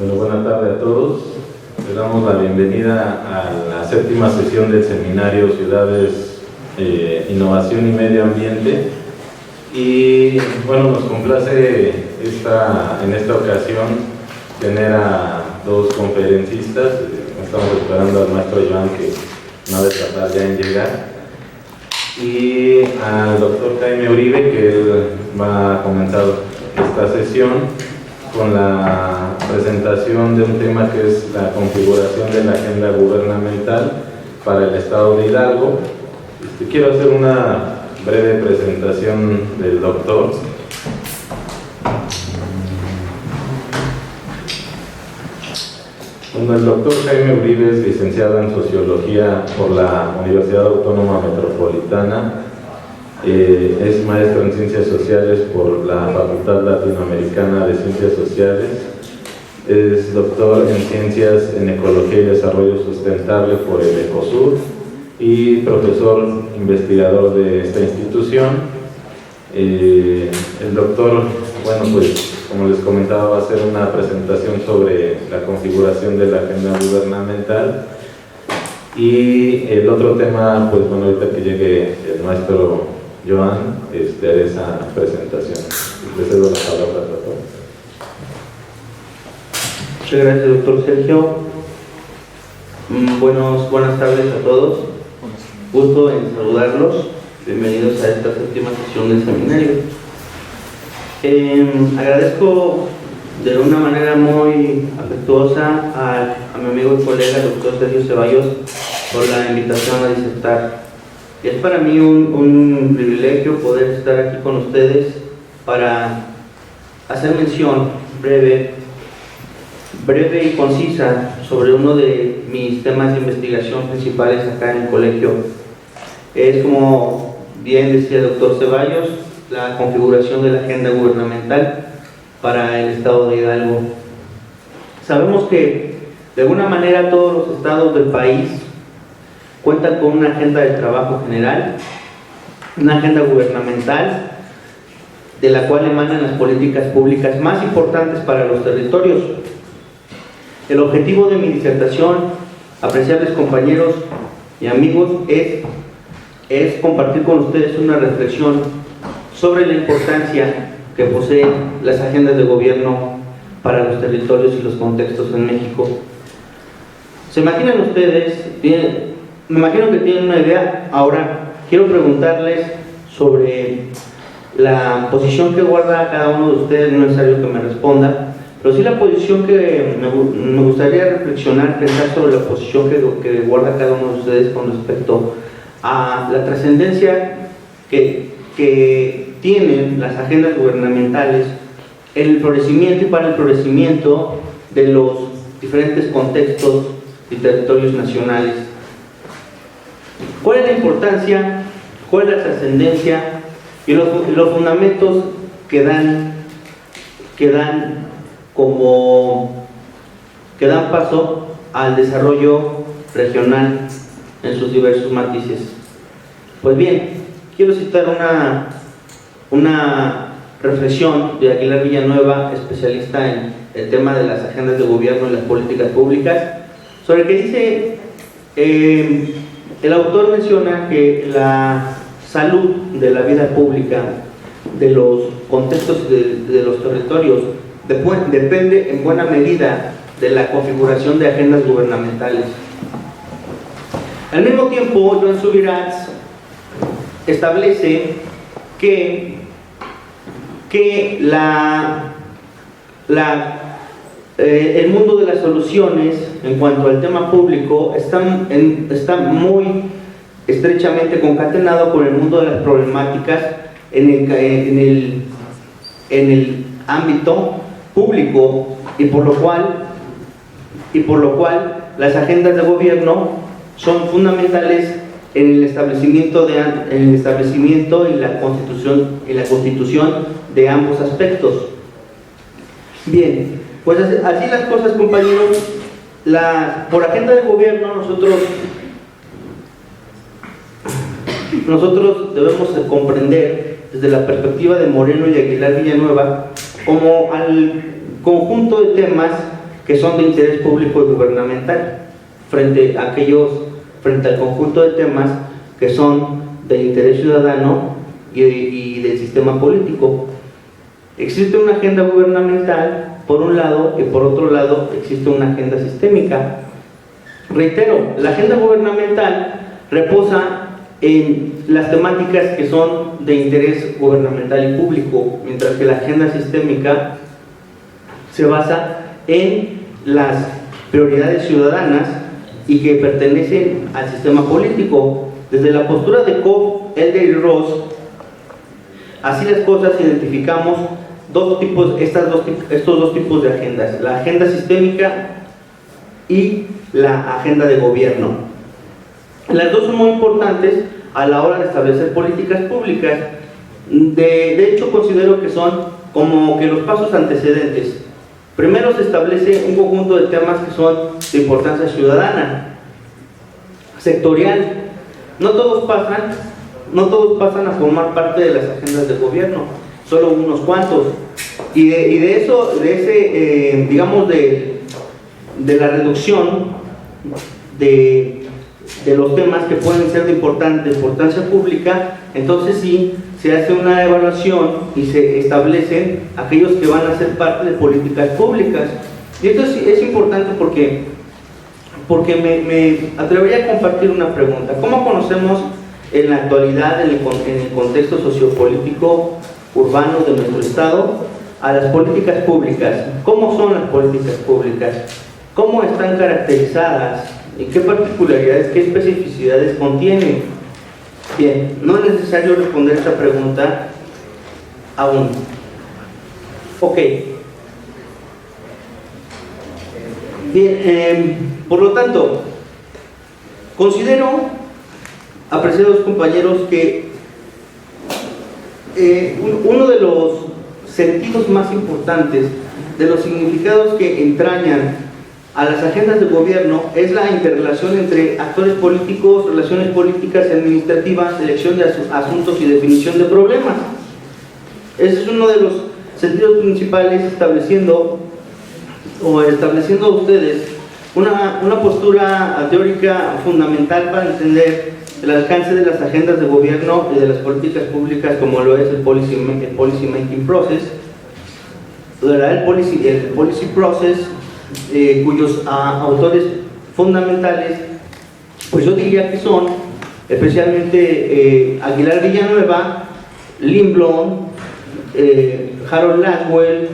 Bueno, buenas tardes a todos. Le damos la bienvenida a la 7ª sesión del seminario Ciudades, Innovación y Medio Ambiente. Y bueno, nos complace en esta ocasión tener a dos conferencistas. Estamos esperando al maestro Joan, que no debe tardar ya en llegar, y al doctor Jaime Uribe, que él va a comenzar esta sesión con la presentación de un tema que es la configuración de la agenda gubernamental para el Estado de Hidalgo. Quiero hacer una breve presentación del doctor. Bueno, el doctor Jaime Uribe es licenciado en Sociología por la Universidad Autónoma Metropolitana. Es maestro en Ciencias Sociales por la Facultad Latinoamericana de Ciencias Sociales. Es doctor en Ciencias en Ecología y Desarrollo Sustentable por el ECOSUR y profesor investigador de esta institución. El doctor, bueno, pues como les comentaba, va a hacer una presentación sobre la configuración de la agenda gubernamental. Y el otro tema, pues bueno, ahorita que llegue el maestro Joan, haré esa presentación. Le cedo la palabra al doctor. Muchas gracias, doctor Sergio. Buenas tardes a todos. Gusto en saludarlos. Bienvenidos a esta 7ª sesión del seminario. Agradezco de una manera muy afectuosa a mi amigo y colega, el doctor Sergio Ceballos, por la invitación a disertar. Y es para mí un privilegio poder estar aquí con ustedes para hacer mención breve y concisa sobre uno de mis temas de investigación principales acá en el colegio. Es, como bien decía el doctor Ceballos, la configuración de la agenda gubernamental para el Estado de Hidalgo. Sabemos que de alguna manera todos los estados del país cuentan con una agenda de trabajo general, una agenda gubernamental de la cual emanan las políticas públicas más importantes para los territorios. El objetivo de mi disertación, apreciables compañeros y amigos, es compartir con ustedes una reflexión sobre la importancia que poseen las agendas de gobierno para los territorios y los contextos en México. ¿Se imaginan ustedes? Me imagino que tienen una idea. Ahora quiero preguntarles sobre la posición que guarda cada uno de ustedes. No es necesario que me responda, pero sí la posición que me gustaría reflexionar, pensar sobre la posición que guarda cada uno de ustedes con respecto a la trascendencia que tienen las agendas gubernamentales en el florecimiento y para el florecimiento de los diferentes contextos y territorios nacionales. ¿Cuál es la importancia, cuál es la trascendencia y los fundamentos que dan paso al desarrollo regional en sus diversos matices? Pues bien, quiero citar una reflexión de Aguilar Villanueva, especialista en el tema de las agendas de gobierno y las políticas públicas, sobre el que dice, el autor menciona que la salud de la vida pública, de los contextos de los territorios, depende en buena medida de la configuración de agendas gubernamentales. Al mismo tiempo, Joan Subirats establece que el mundo de las soluciones en cuanto al tema público está muy estrechamente concatenado con el mundo de las problemáticas en el ámbito público, y por lo cual las agendas de gobierno son fundamentales en el establecimiento y la constitución de ambos aspectos. Bien, pues así las cosas, compañeros. Por agenda de gobierno nosotros debemos comprender desde la perspectiva de Moreno y de Aguilar Villanueva como al conjunto de temas que son de interés público y gubernamental, frente al conjunto de temas que son de interés ciudadano y del sistema político. Existe una agenda gubernamental por un lado, y por otro lado existe una agenda sistémica. Reitero, la agenda gubernamental reposa en las temáticas que son de interés gubernamental y público, mientras que la agenda sistémica se basa en las prioridades ciudadanas y que pertenecen al sistema político. Desde la postura de Cobb, Elder y Ross, así las cosas, identificamos estos dos tipos de agendas: la agenda sistémica y la agenda de gobierno. Las dos son muy importantes a la hora de establecer políticas públicas. De hecho, considero que son como que los pasos antecedentes. Primero se establece un conjunto de temas que son de importancia ciudadana, sectorial. No todos pasan a formar parte de las agendas de gobierno, solo unos cuantos. Y de la reducción de los temas que pueden ser de importancia pública, entonces sí se hace una evaluación y se establecen aquellos que van a ser parte de políticas públicas. Y esto es importante porque me atrevería a compartir una pregunta. ¿Cómo conocemos en la actualidad, en el contexto sociopolítico urbano de nuestro estado, a las políticas públicas? ¿Cómo son las políticas públicas? ¿Cómo están caracterizadas? ¿Y qué particularidades, qué especificidades contienen? Bien, no es necesario responder esta pregunta aún. Ok. Bien, por lo tanto, considero, apreciados compañeros, que uno de los sentidos más importantes, de los significados que entrañan a las agendas de gobierno, es la interrelación entre actores políticos, relaciones políticas y administrativas, selección de asuntos y definición de problemas. Ese es uno de los sentidos principales, estableciendo a ustedes una postura teórica fundamental para entender el alcance de las agendas de gobierno y de las políticas públicas, como lo es el policy making process, el policy process, cuyos autores fundamentales, pues yo diría que son especialmente Aguilar Villanueva, Lindblom, Harold Laswell,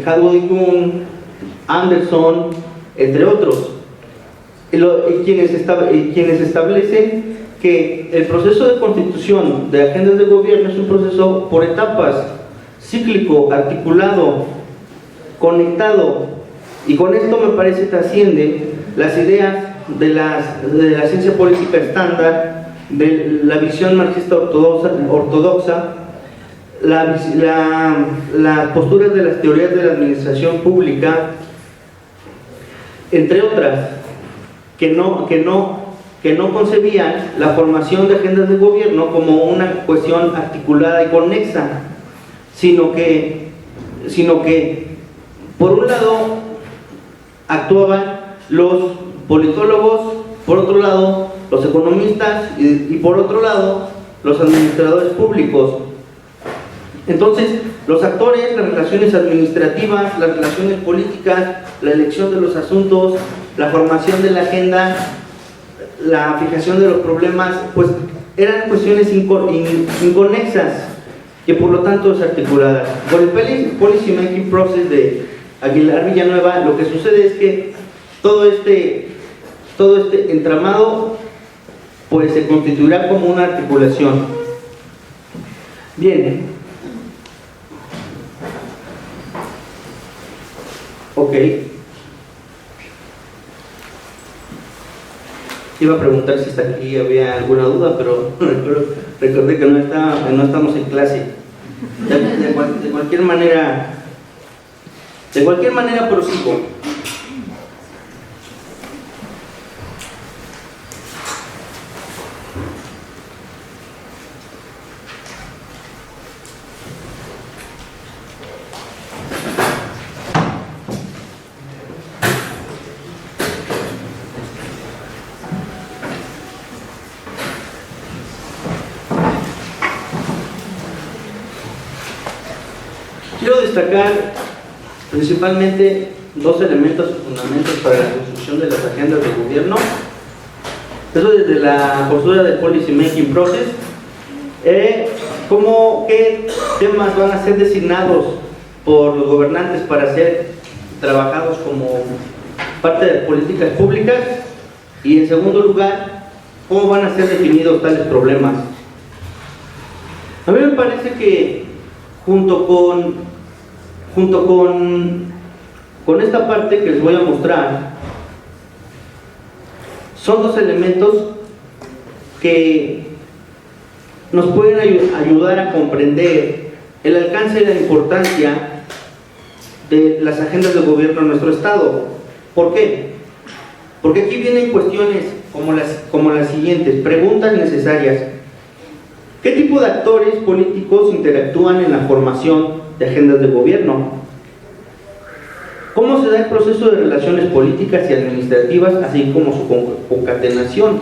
Hadley Kuhn, Anderson, entre otros, quienes establecen que el proceso de constitución de agendas de gobierno es un proceso por etapas, cíclico, articulado, conectado, y con esto me parece trasciende las ideas de la ciencia política estándar, de la visión marxista ortodoxa, las posturas de las teorías de la administración pública, entre otras, que no concebían la formación de agendas de gobierno como una cuestión articulada y conexa, sino que por un lado actuaban los politólogos, por otro lado los economistas y por otro lado los administradores públicos. Entonces, los actores, las relaciones administrativas, las relaciones políticas, la elección de los asuntos, la formación de la agenda, la fijación de los problemas, pues eran cuestiones inconexas, que por lo tanto desarticuladas. Por el policy making process de Aguilar Villanueva, lo que sucede es que todo este entramado pues se constituirá como una articulación. Bien. Ok. Iba a preguntar si hasta aquí había alguna duda, pero recordé que no estamos en clase. De cualquier manera prosigo. Quiero destacar principalmente dos elementos o fundamentos para la construcción de las agendas de gobierno. Eso desde la postura del Policy Making Process. ¿Qué temas van a ser designados por los gobernantes para ser trabajados como parte de políticas públicas? Y en segundo lugar, ¿cómo van a ser definidos tales problemas? A mí me parece que junto con esta parte que les voy a mostrar, son dos elementos que nos pueden ayudar a comprender el alcance y la importancia de las agendas de gobierno en nuestro estado. ¿Por qué? Porque aquí vienen cuestiones como las siguientes, preguntas necesarias. ¿Qué tipo de actores políticos interactúan en la formación de agendas de gobierno? ¿Cómo se da el proceso de relaciones políticas y administrativas, así como su concatenación?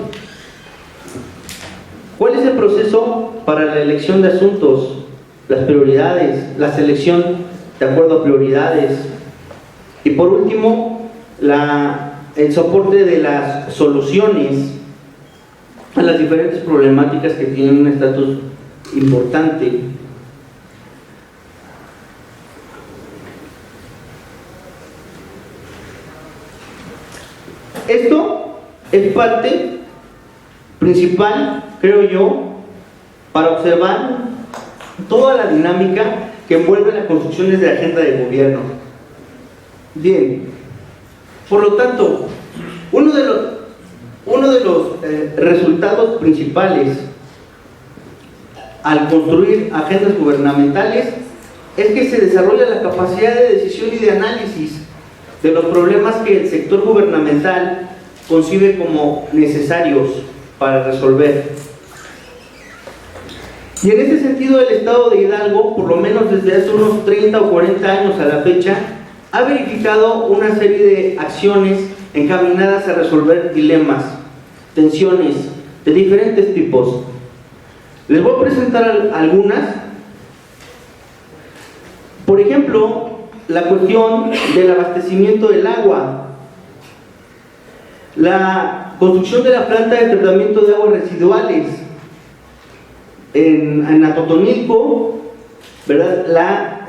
¿Cuál es el proceso para la elección de asuntos, las prioridades, la selección de acuerdo a prioridades? Y por último, el soporte de las soluciones a las diferentes problemáticas que tienen un estatus importante. Esto es parte principal, creo yo, para observar toda la dinámica que envuelve las construcciones de agenda de gobierno. Bien, por lo tanto, uno de los resultados principales al construir agendas gubernamentales es que se desarrolla la capacidad de decisión y de análisis de los problemas que el sector gubernamental concibe como necesarios para resolver. Y en este sentido, el Estado de Hidalgo, por lo menos desde hace unos 30 o 40 años a la fecha, ha verificado una serie de acciones encaminadas a resolver dilemas, tensiones de diferentes tipos. Les voy a presentar algunas. Por ejemplo, la cuestión del abastecimiento del agua, la construcción de la planta de tratamiento de aguas residuales en Atotonilco, ¿verdad? La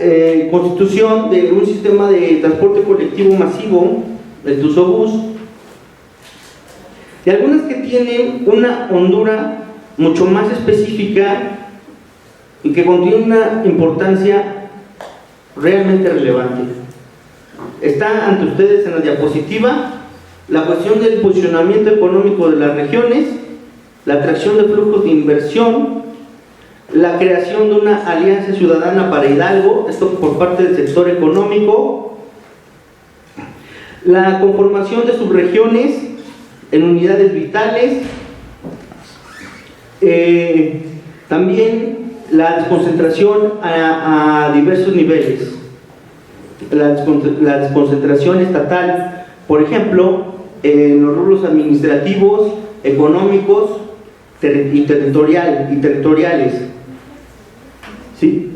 constitución de un sistema de transporte colectivo masivo, el Tusobús, y algunas que tienen una hondura mucho más específica y que contienen una importancia realmente relevante. Está ante ustedes en la diapositiva la cuestión del posicionamiento económico de las regiones, la atracción de flujos de inversión, la creación de una alianza ciudadana para Hidalgo, esto por parte del sector económico, la conformación de subregiones en unidades vitales, también la desconcentración a diversos niveles, la desconcentración estatal, por ejemplo, en los rubros administrativos, económicos y territoriales. ¿Sí?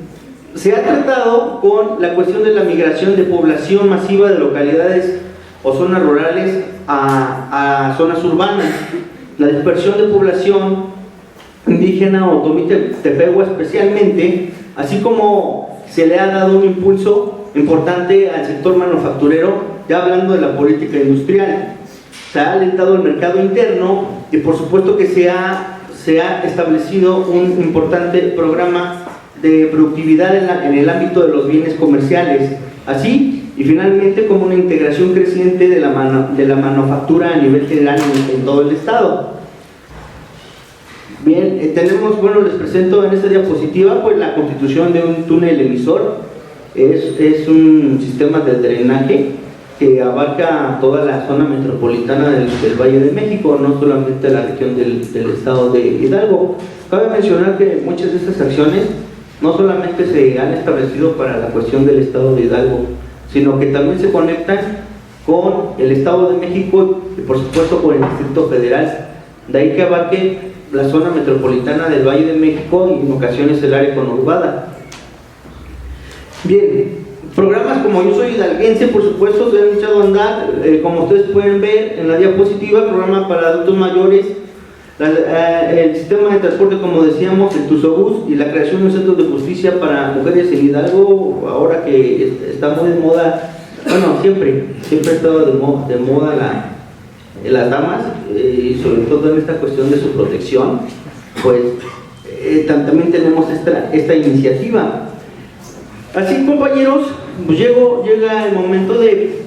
Se ha tratado con la cuestión de la migración de población masiva de localidades o zonas rurales a zonas urbanas, la dispersión de población indígena o Otomí-Tepehua especialmente, así como se le ha dado un impulso importante al sector manufacturero, ya hablando de la política industrial. Se ha alentado el mercado interno y por supuesto que se ha establecido un importante programa de productividad en el ámbito de los bienes comerciales, así y finalmente como una integración creciente de la manufactura a nivel general en todo el estado. Bien, les presento en esta diapositiva pues la constitución de un túnel emisor. Es un sistema de drenaje que abarca toda la zona metropolitana del Valle de México, no solamente la región del estado de Hidalgo. Cabe mencionar que muchas de estas acciones no solamente se han establecido para la cuestión del estado de Hidalgo, sino que también se conectan con el estado de México y por supuesto con el Distrito Federal, de ahí que abarque la zona metropolitana del Valle de México y en ocasiones el área conurbada. Bien, programas como Yo Soy Hidalguense, por supuesto, se han echado a andar, como ustedes pueden ver en la diapositiva, programa para adultos mayores, el sistema de transporte, como decíamos, el Tusobús, y la creación de un centro de justicia para mujeres en Hidalgo, ahora que está muy de moda, bueno, siempre ha estado de moda las damas, y sobre todo en esta cuestión de su protección, pues también tenemos esta iniciativa. Así, compañeros, pues llega el momento de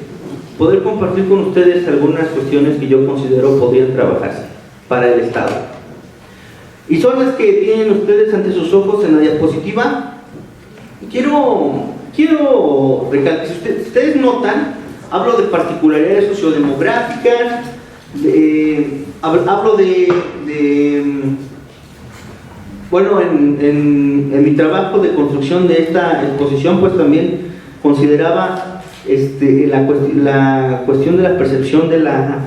poder compartir con ustedes algunas cuestiones que yo considero podrían trabajarse para el Estado. Y son las que tienen ustedes ante sus ojos en la diapositiva. Quiero recalcar, si ustedes notan, hablo de particularidades sociodemográficas, hablo bueno, en mi trabajo de construcción de esta exposición, pues también consideraba la cuestión de la percepción de la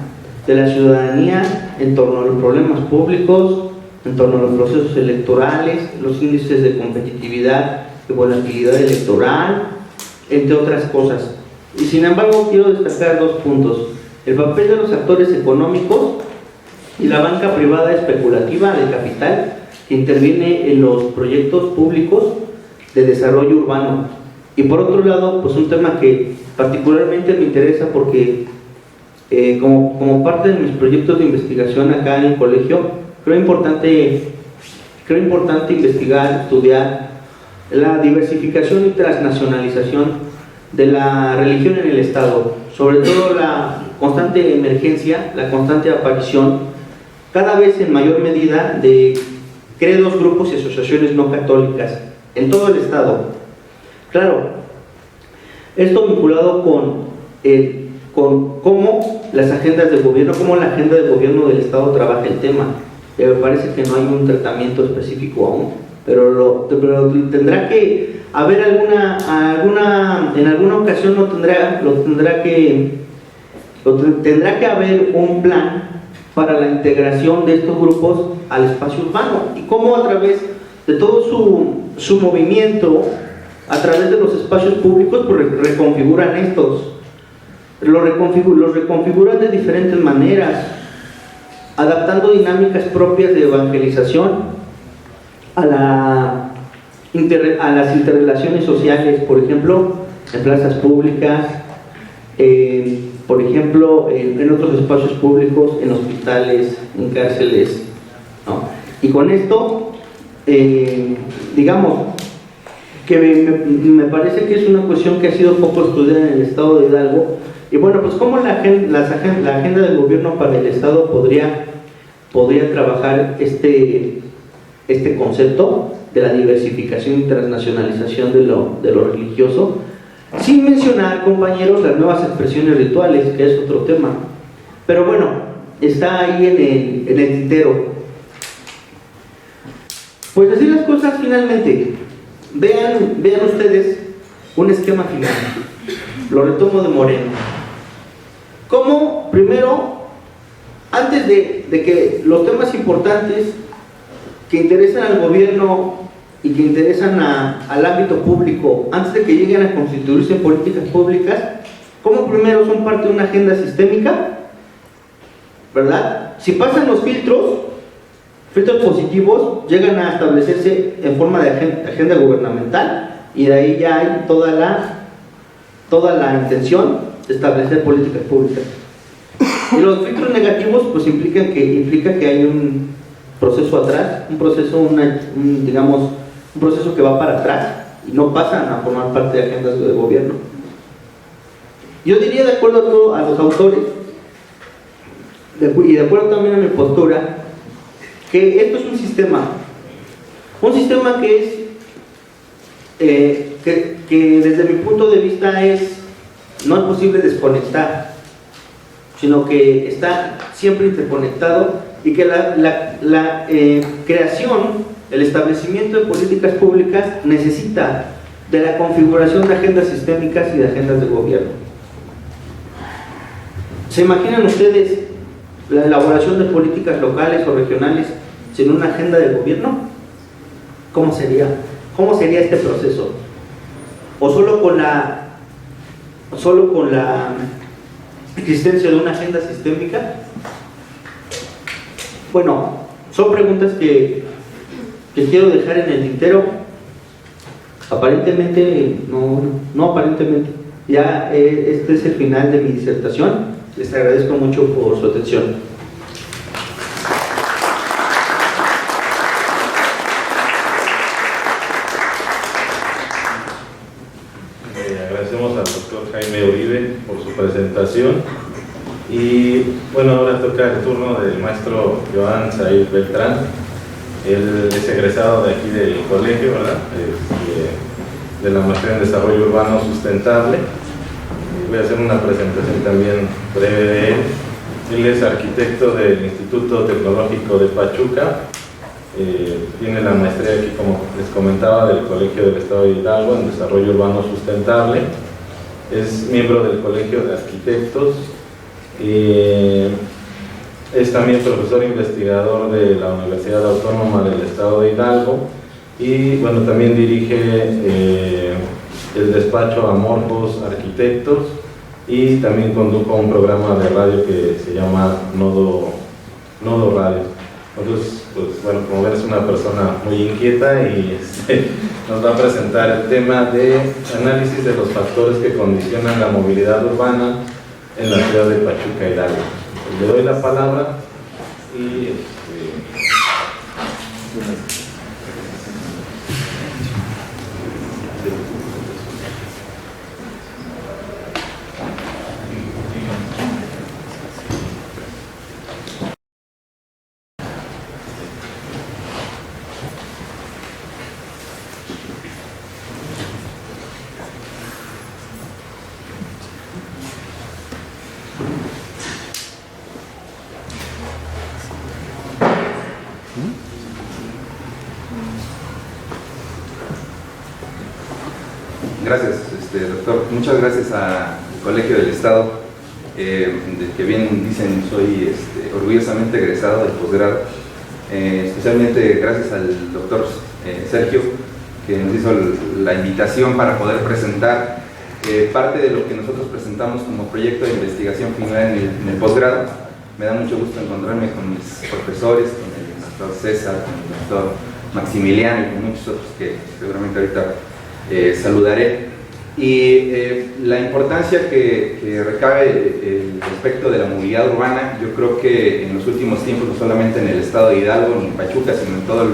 ciudadanía en torno a los problemas públicos, en torno a los procesos electorales, los índices de competitividad, de volatilidad electoral, entre otras cosas. Y sin embargo, quiero destacar dos puntos: el papel de los actores económicos y la banca privada especulativa de capital que interviene en los proyectos públicos de desarrollo urbano. Y por otro lado, pues un tema que particularmente me interesa porque como parte de mis proyectos de investigación acá en el colegio, creo importante investigar, estudiar la diversificación y transnacionalización de la religión en el Estado, sobre todo la constante emergencia, la constante aparición, cada vez en mayor medida, de credos, grupos y asociaciones no católicas en todo el Estado. Claro, esto vinculado con cómo las agendas de gobierno, cómo la agenda de gobierno del Estado trabaja el tema. Me parece que no hay un tratamiento específico aún, pero tendrá que haber en alguna ocasión tendrá que haber un plan para la integración de estos grupos al espacio urbano, y cómo a través de todo su movimiento, a través de los espacios públicos, pues reconfiguran estos. Los reconfiguran de diferentes maneras, adaptando dinámicas propias de evangelización a las interrelaciones sociales, por ejemplo, en plazas públicas, por ejemplo, en otros espacios públicos, en hospitales, en cárceles, ¿no? Y con esto, digamos, que me parece que es una cuestión que ha sido poco estudiada en el Estado de Hidalgo. Y bueno, pues cómo la agenda del gobierno para el Estado podría trabajar este concepto de la diversificación y transnacionalización de lo religioso, sin mencionar, compañeros, las nuevas expresiones rituales, que es otro tema. Pero bueno, está ahí en el tintero. Pues así las cosas. Finalmente, vean ustedes un esquema final. Lo retomo de Moreno. Como primero, antes de que los temas importantes que interesan al gobierno y que interesan al ámbito público, antes de que lleguen a constituirse en políticas públicas, como primero son parte de una agenda sistémica, ¿verdad? Si pasan los filtros positivos, llegan a establecerse en forma de agenda gubernamental, y de ahí ya hay toda la intención de establecer políticas públicas. Y los filtros negativos pues implica que hay un proceso atrás, un proceso que va para atrás y no pasan a formar parte de agendas de gobierno. Yo diría, de acuerdo a los autores y de acuerdo también a mi postura, que esto es un sistema que es que desde mi punto de vista no es posible desconectar, sino que está siempre interconectado, y que la creación, el establecimiento de políticas públicas necesita de la configuración de agendas sistémicas y de agendas de gobierno. ¿Se imaginan ustedes la elaboración de políticas locales o regionales sin una agenda de gobierno? ¿Cómo sería este proceso? o solo con la existencia de una agenda sistémica? Bueno, son preguntas que quiero dejar en el tintero. Aparentemente, no aparentemente. Ya este es el final de mi disertación. Les agradezco mucho por su atención. Agradecemos al doctor Jaime Uribe por su presentación. Y bueno, ahora toca el turno del maestro Joan Said Beltrán. Él es egresado de aquí del colegio, ¿verdad? De la maestría en Desarrollo Urbano Sustentable. Voy a hacer una presentación también breve de él. Él es arquitecto del Instituto Tecnológico de Pachuca. Tiene la maestría aquí, como les comentaba, del Colegio del Estado de Hidalgo en Desarrollo Urbano Sustentable. Es miembro del Colegio de Arquitectos. Es también profesor investigador de la Universidad Autónoma del Estado de Hidalgo y bueno, también dirige el despacho Amorfos Arquitectos y también condujo un programa de radio que se llama Nodo Radio. Entonces, pues bueno, como ven, es una persona muy inquieta y nos va a presentar el tema de análisis de los factores que condicionan la movilidad urbana en la ciudad de Pachuca, Hidalgo. Le doy la palabra y Gracias, doctor. Muchas gracias al Colegio del Estado, del que bien dicen, soy orgullosamente egresado del posgrado. Especialmente gracias al doctor Sergio, que nos hizo la invitación para poder presentar parte de lo que nosotros presentamos como proyecto de investigación final en el posgrado. Me da mucho gusto encontrarme con mis profesores, con el doctor César, con el doctor Maximiliano y con muchos otros que seguramente ahorita saludaré. Y la importancia que recabe el aspecto de la movilidad urbana, yo creo que en los últimos tiempos, no solamente en el estado de Hidalgo ni en Pachuca, sino en todo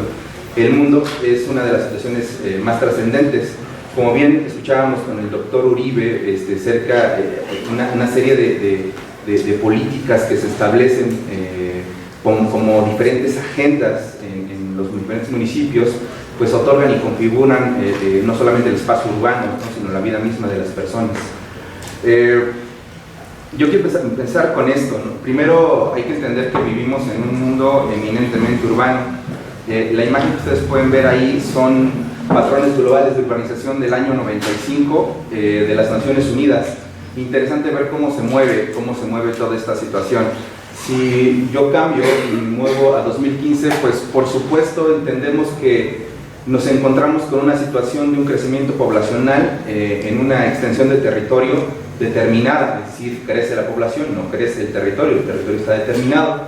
el mundo, es una de las situaciones más trascendentes. Como bien escuchábamos con el doctor Uribe, cerca una serie de políticas que se establecen como diferentes agendas en los diferentes municipios, pues otorgan y configuran no solamente el espacio urbano, ¿no?, sino la vida misma de las personas. Yo quiero empezar con esto, ¿no? Primero hay que entender que vivimos en un mundo eminentemente urbano. La imagen que ustedes pueden ver ahí son patrones globales de urbanización del año 95 de las Naciones Unidas. Interesante ver cómo se mueve toda esta situación. Si yo cambio y muevo a 2015, pues por supuesto entendemos que nos encontramos con una situación de un crecimiento poblacional en una extensión de territorio determinada, es decir, crece la población, no crece el territorio está determinado.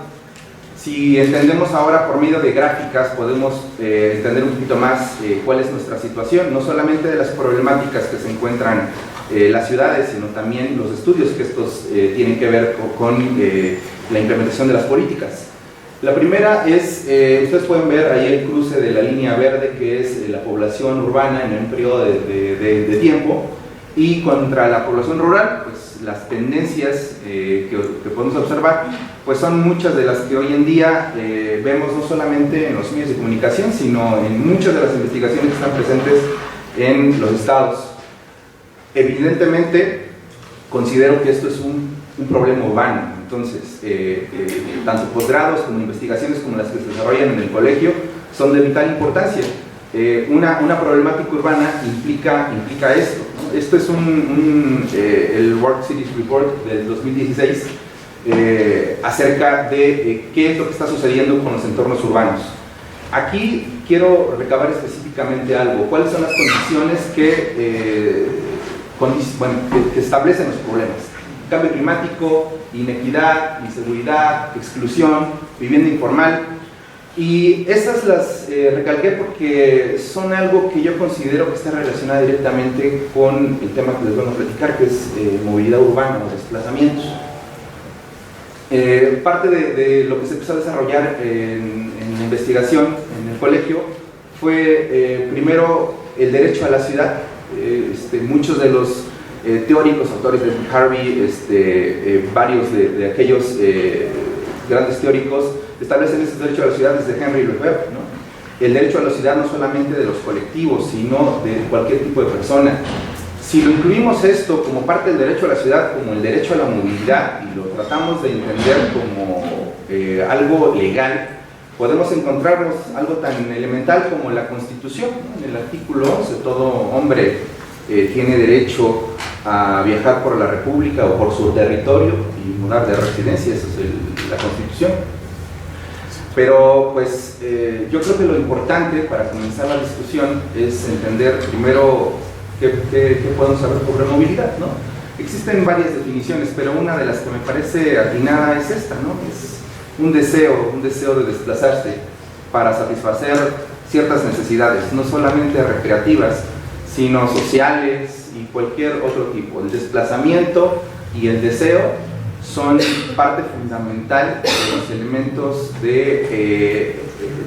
Si entendemos ahora por medio de gráficas, podemos entender un poquito más cuál es nuestra situación, no solamente de las problemáticas que se encuentran las ciudades, sino también los estudios que estos tienen que ver con la implementación de las políticas. La primera es, ustedes pueden ver ahí el cruce de la línea verde, que es la población urbana en un periodo de tiempo, y contra la población rural, pues las tendencias que podemos observar, pues son muchas de las que hoy en día vemos no solamente en los medios de comunicación, sino en muchas de las investigaciones que están presentes en los estados. Evidentemente, considero que esto es un problema urbano. Entonces, tanto posgrados como investigaciones como las que se desarrollan en el colegio son de vital importancia. Una problemática urbana implica esto, ¿no? Esto es el World Cities Report del 2016 acerca de qué es lo que está sucediendo con los entornos urbanos. Aquí quiero recabar específicamente algo. ¿Cuáles son las condiciones que establecen los problemas? Cambio climático, inequidad, inseguridad, exclusión, vivienda informal. Y esas las recalqué porque son algo que yo considero que está relacionado directamente con el tema que les vamos a platicar, que es movilidad urbana o desplazamientos. Parte de lo que se empezó a desarrollar en la investigación en el colegio fue primero el derecho a la ciudad. Muchos de los teóricos, autores de Harvey, varios de aquellos grandes teóricos establecen ese derecho a la ciudad desde Henry Lefebvre, ¿no? El derecho a la ciudad no solamente de los colectivos, sino de cualquier tipo de persona. Si lo incluimos esto como parte del derecho a la ciudad, como el derecho a la movilidad, y lo tratamos de entender como algo legal, podemos encontrarnos algo tan elemental como la Constitución, ¿no? En el artículo 11, todo hombre tiene derecho a viajar por la República o por su territorio y mudar de residencia, eso es la Constitución. Pero pues yo creo que lo importante para comenzar la discusión es entender primero qué podemos saber sobre movilidad, ¿no? Existen varias definiciones, pero una de las que me parece atinada es esta, ¿no? Es un deseo de desplazarse para satisfacer ciertas necesidades, no solamente recreativas, sino sociales y cualquier otro tipo. El desplazamiento y el deseo son parte fundamental de los elementos del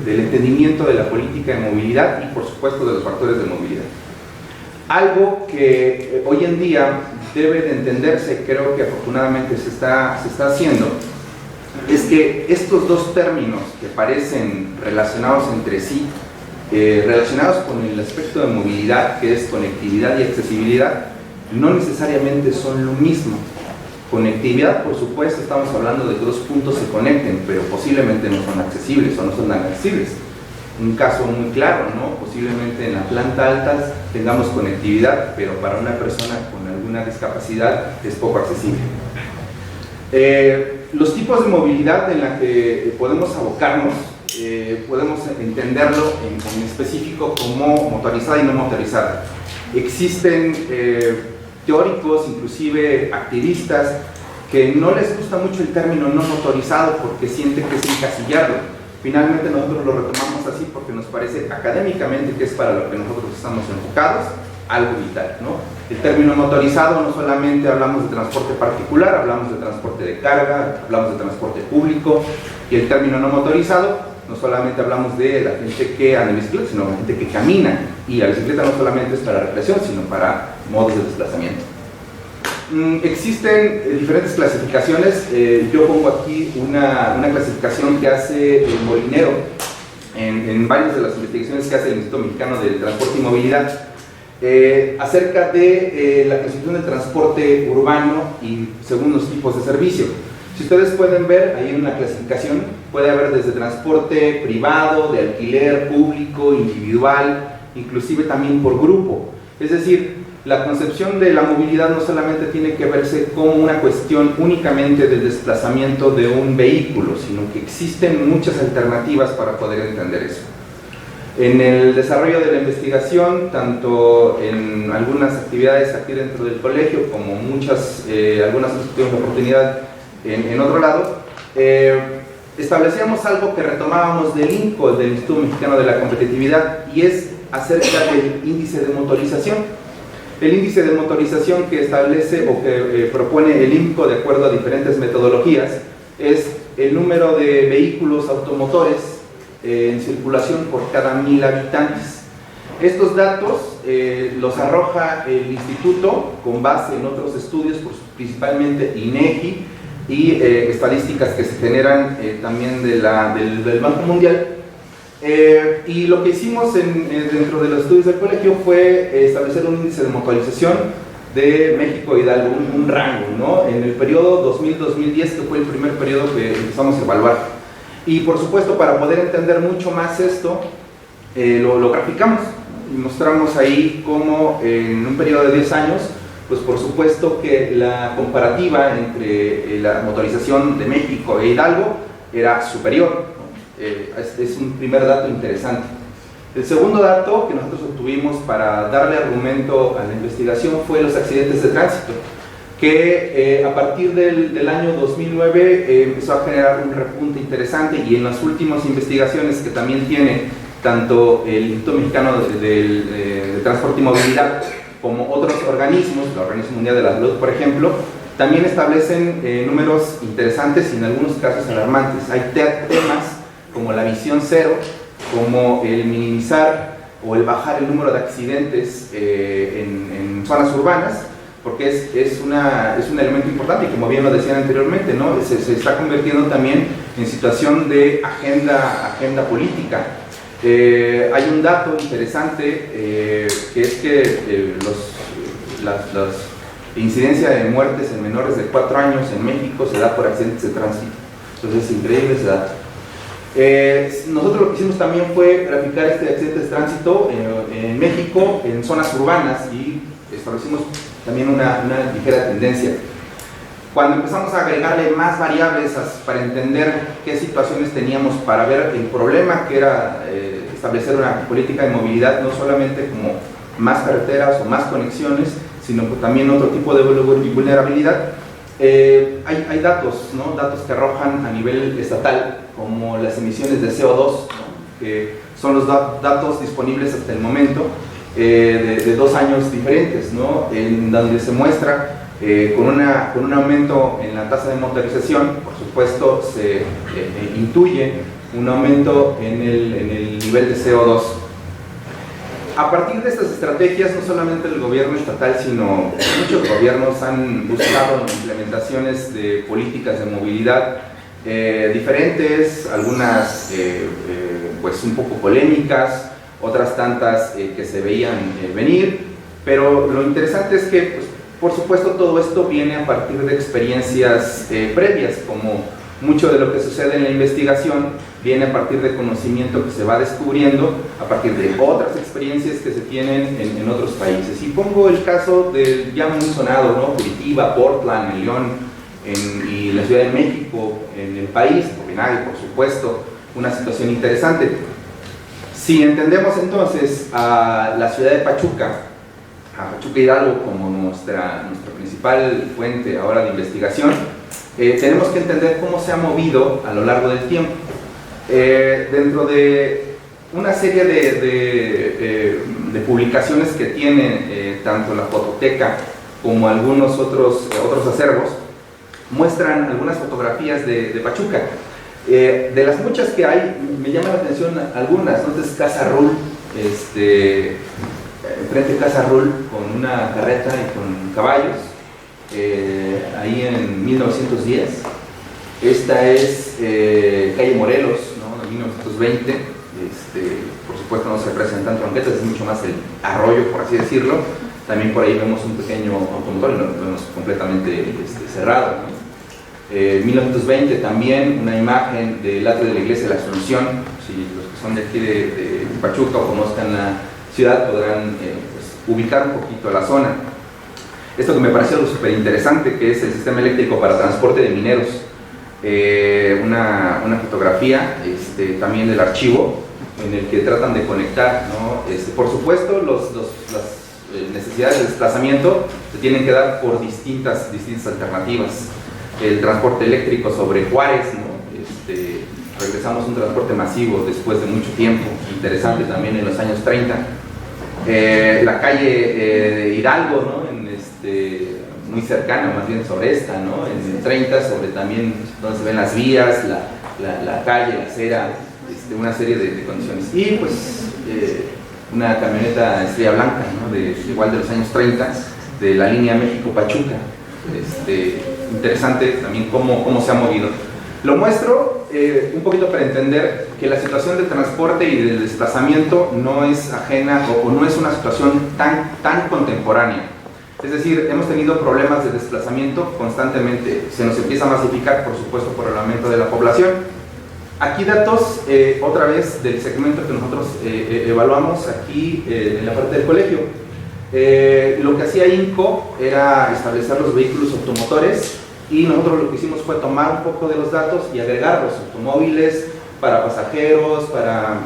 entendimiento de la política de movilidad y por supuesto de los factores de movilidad. Algo que hoy en día debe de entenderse, creo que afortunadamente se está haciendo, es que estos dos términos que parecen relacionados entre sí, relacionados con el aspecto de movilidad, que es conectividad y accesibilidad, no necesariamente son lo mismo. Conectividad, por supuesto, estamos hablando de que dos puntos se conecten, pero posiblemente no son accesibles o no son tan accesibles. Un caso muy claro, ¿no? Posiblemente en la planta alta tengamos conectividad, pero para una persona con alguna discapacidad es poco accesible. Los tipos de movilidad en la que podemos abocarnos, podemos entenderlo en específico como motorizada y no motorizada. Existen teóricos, inclusive activistas, que no les gusta mucho el término no motorizado porque sienten que es encasillarlo. Finalmente nosotros lo retomamos así porque nos parece académicamente que es para lo que nosotros estamos enfocados, algo vital, ¿no? El término motorizado no solamente hablamos de transporte particular, hablamos de transporte de carga, hablamos de transporte público, y el término no motorizado no solamente hablamos de la gente que anda en bicicleta, sino la gente que camina, y la bicicleta no solamente es para recreación, sino para modos de desplazamiento. Existen diferentes clasificaciones. Yo pongo aquí una clasificación que hace el Molinero en varias de las investigaciones que hace el Instituto Mexicano del Transporte y Movilidad acerca de la clasificación del transporte urbano y según los tipos de servicio. Si ustedes pueden ver, ahí en una clasificación puede haber desde transporte privado, de alquiler, público, individual, inclusive también por grupo. Es decir, la concepción de la movilidad no solamente tiene que verse como una cuestión únicamente del desplazamiento de un vehículo, sino que existen muchas alternativas para poder entender eso. En el desarrollo de la investigación, tanto en algunas actividades aquí dentro del colegio, como algunas que tuvimos la oportunidad en otro lado, establecíamos algo que retomábamos del INCO, del Instituto Mexicano de la Competitividad, y es acerca del índice de motorización. El índice de motorización que establece o que propone el INCO de acuerdo a diferentes metodologías es el número de vehículos automotores en circulación por cada 1000 habitantes. Estos datos los arroja el instituto con base en otros estudios, principalmente INEGI, y estadísticas que se generan también del Banco Mundial. Y lo que hicimos dentro de los estudios del colegio fue establecer un índice de motorización de México e Hidalgo, un rango, ¿no? En el periodo 2000-2010, que fue el primer periodo que empezamos a evaluar. Y por supuesto, para poder entender mucho más esto, lo graficamos y mostramos ahí cómo en un periodo de 10 años, pues por supuesto que la comparativa entre la motorización de México e Hidalgo era superior, ¿no? es un primer dato interesante. El segundo dato que nosotros obtuvimos para darle argumento a la investigación fue los accidentes de tránsito, que a partir del año 2009 empezó a generar un repunte interesante, y en las últimas investigaciones que también tiene tanto el Instituto Mexicano de Transporte y Movilidad como otros organismos, el Organismo Mundial de la Salud, por ejemplo, también establecen números interesantes y en algunos casos alarmantes. Hay temas como la visión cero, como el minimizar o el bajar el número de accidentes en zonas urbanas, porque es un elemento importante, y como bien lo decían anteriormente, ¿no? se está convirtiendo también en situación de agenda política. Hay un dato interesante, que es que la incidencia de muertes en menores de 4 años en México se da por accidentes de tránsito. Entonces es increíble ese dato. Nosotros lo que hicimos también fue graficar este accidente de tránsito en México, en zonas urbanas, y establecimos también una ligera tendencia. Cuando empezamos a agregarle más variables para entender qué situaciones teníamos, para ver el problema que era establecer una política de movilidad, no solamente como más carreteras o más conexiones, sino también otro tipo de vulnerabilidad, hay datos, ¿no? Datos que arrojan a nivel estatal, como las emisiones de CO2, ¿no? Que son los datos disponibles hasta el momento, de 2 años diferentes, ¿no? En donde se muestra con un aumento en la tasa de motorización, por supuesto se intuye un aumento en el nivel de CO2. A partir de estas estrategias, no solamente el gobierno estatal, sino muchos gobiernos han buscado implementaciones de políticas de movilidad diferentes, algunas pues un poco polémicas, otras tantas que se veían venir, pero lo interesante es que, pues, por supuesto, todo esto viene a partir de experiencias previas, como mucho de lo que sucede en la investigación viene a partir de conocimiento que se va descubriendo a partir de otras experiencias que se tienen en otros países. Y pongo el caso del ya muy sonado, ¿no? Curitiba, Portland, en León, y la Ciudad de México, en el país, Copenhague, por supuesto, una situación interesante. Si entendemos entonces a la ciudad de Pachuca, a Pachuca Hidalgo como nuestra principal fuente ahora de investigación, tenemos que entender cómo se ha movido a lo largo del tiempo. Dentro de una serie de publicaciones que tiene tanto la fototeca como algunos otros acervos, muestran algunas fotografías de Pachuca. De las muchas que hay, me llaman la atención algunas, ¿no? Entonces, Casa Rull, frente a Casa Rull, con una carreta y con caballos, ahí en 1910. Esta es calle Morelos, ¿no? En 1920. Por supuesto no se presentan banquetas, es mucho más el arroyo, por así decirlo. También por ahí vemos un pequeño automóvil, lo vemos completamente cerrado, ¿no? 1920 también una imagen del atrio de la iglesia de la Asunción. Si los que son de aquí de Pachuca o conozcan la ciudad podrán pues, ubicar un poquito la zona. Esto que me pareció súper interesante, que es el sistema eléctrico para transporte de mineros, una fotografía también del archivo en el que tratan de conectar, ¿no? Por supuesto las necesidades de desplazamiento se tienen que dar por distintas alternativas. El transporte eléctrico sobre Juárez, ¿no? Regresamos a un transporte masivo después de mucho tiempo, interesante también en los años 30. La calle Hidalgo, ¿no? Muy cercana, más bien sobre esta, ¿no? En el 30, sobre también donde se ven las vías, la calle, la acera, una serie de condiciones. Y pues una camioneta Estrella Blanca, ¿no? Igual de los años 30, de la línea México-Pachuca. Interesante también cómo se ha movido. Lo muestro un poquito para entender que la situación del transporte y del desplazamiento no es ajena o no es una situación tan contemporánea. Es decir, hemos tenido problemas de desplazamiento constantemente. Se nos empieza a masificar, por supuesto, por el aumento de la población. Aquí datos, otra vez, del segmento que nosotros evaluamos aquí en la parte del colegio. Lo que hacía INCO era establecer los vehículos automotores, y nosotros lo que hicimos fue tomar un poco de los datos y agregar los automóviles, para pasajeros, para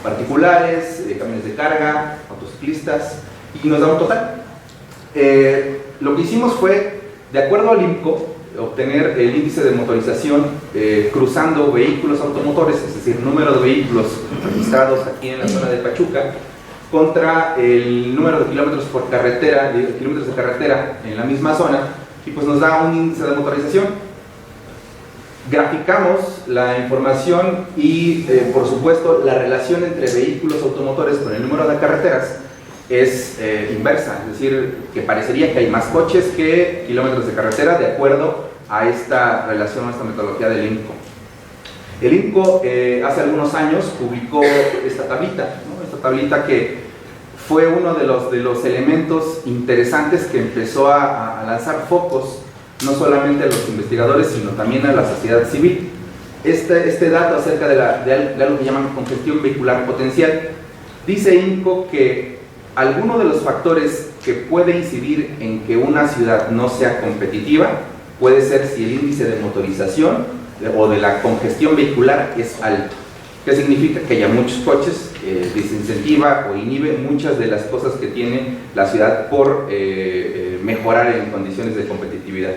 particulares, camiones de carga, motociclistas, y nos da un total. Lo que hicimos fue, de acuerdo al IMCO, obtener el índice de motorización cruzando vehículos automotores, es decir, número de vehículos registrados aquí en la zona de Pachuca, contra el número de kilómetros por carretera, kilómetros de carretera en la misma zona, y pues nos da un índice de motorización. Graficamos la información y, por supuesto, la relación entre vehículos automotores con el número de carreteras es inversa, es decir, que parecería que hay más coches que kilómetros de carretera, de acuerdo a esta relación, a esta metodología del INCO. El INCO hace algunos años publicó esta tablita, ¿no? Esta tablita que fue uno de los elementos interesantes que empezó a lanzar focos, no solamente a los investigadores, sino también a la sociedad civil. Este dato acerca de algo que llaman congestión vehicular potencial, dice INCO que alguno de los factores que puede incidir en que una ciudad no sea competitiva puede ser si el índice de motorización o de la congestión vehicular es alto. ¿Qué significa? Que haya muchos coches, desincentiva o inhibe muchas de las cosas que tiene la ciudad por mejorar en condiciones de competitividad.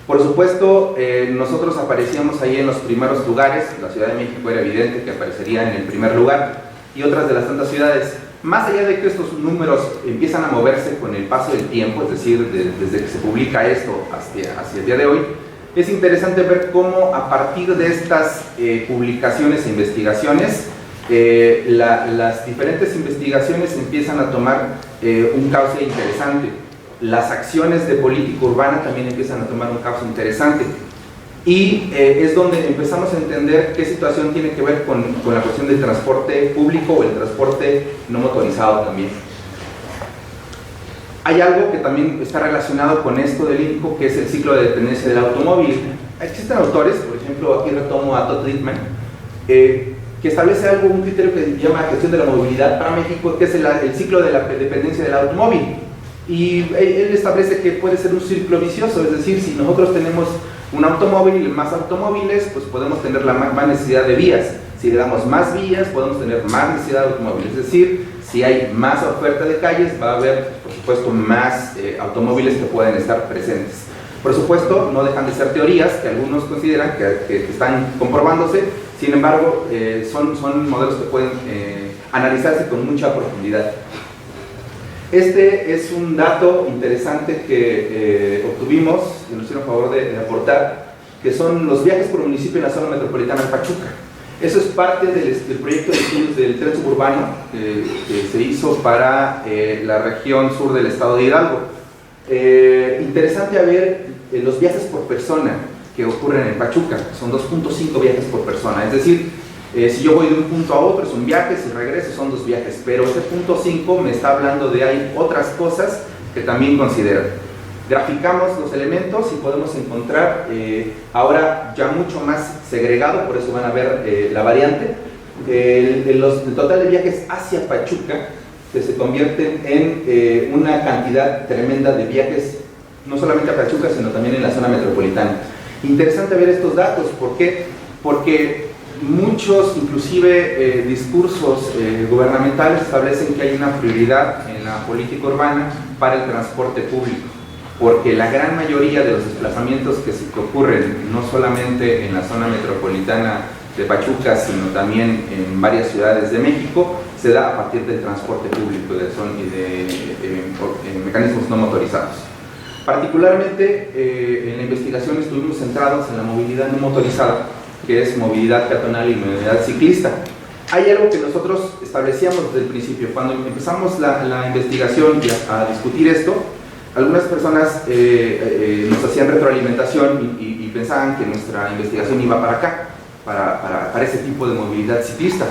Por supuesto, nosotros aparecíamos ahí en los primeros lugares. La Ciudad de México era evidente que aparecería en el primer lugar, y otras de las tantas ciudades. Más allá de que estos números empiezan a moverse con el paso del tiempo, es decir, desde que se publica esto hacia el día de hoy, es interesante ver cómo a partir de estas publicaciones e investigaciones, las diferentes investigaciones empiezan a tomar un cauce interesante. Las acciones de política urbana también empiezan a tomar un cauce interesante. Y es donde empezamos a entender qué situación tiene que ver con la cuestión del transporte público o el transporte no motorizado también. Hay algo que también está relacionado con esto del INCO, que es el ciclo de dependencia del automóvil. Existen autores, por ejemplo, aquí retomo a Todd Littman, que establece un criterio que se llama gestión de la movilidad para México, que es el ciclo de la dependencia del automóvil. Y él establece que puede ser un círculo vicioso, es decir, si nosotros tenemos un automóvil y más automóviles, pues podemos tener la más necesidad de vías. Si le damos más vías, podemos tener más necesidad de automóviles. Es decir, si hay más oferta de calles, va a haber, por supuesto, más automóviles que pueden estar presentes. Por supuesto, no dejan de ser teorías que algunos consideran que están comprobándose. Sin embargo, son modelos que pueden analizarse con mucha profundidad. Este es un dato interesante que obtuvimos, y nos hicieron favor de aportar, que son los viajes por municipio en la zona metropolitana de Pachuca. Eso es parte del proyecto de estudios del tren suburbano que se hizo para la región sur del estado de Hidalgo. Interesante a ver los viajes por persona que ocurren en Pachuca, son 2.5 viajes por persona, es decir, si yo voy de un punto a otro es un viaje, si regreso son 2 viajes, pero este punto 5 me está hablando de hay otras cosas que también consideran. Graficamos los elementos y podemos encontrar ahora ya mucho más segregado, por eso van a ver la variante, el total de viajes hacia Pachuca, que se convierten en una cantidad tremenda de viajes, no solamente a Pachuca, sino también en la zona metropolitana. Interesante ver estos datos, ¿por qué? Porque muchos, inclusive discursos gubernamentales establecen que hay una prioridad en la política urbana para el transporte público, porque la gran mayoría de los desplazamientos que ocurren no solamente en la zona metropolitana de Pachuca, sino también en varias ciudades de México, se da a partir del transporte público y de mecanismos no motorizados. Particularmente en la investigación estuvimos centrados en la movilidad no motorizada, que es movilidad peatonal y movilidad ciclista. Hay algo que nosotros establecíamos desde el principio. Cuando empezamos la investigación y a discutir esto, algunas personas nos hacían retroalimentación y pensaban que nuestra investigación iba para acá, para ese tipo de movilidad ciclista.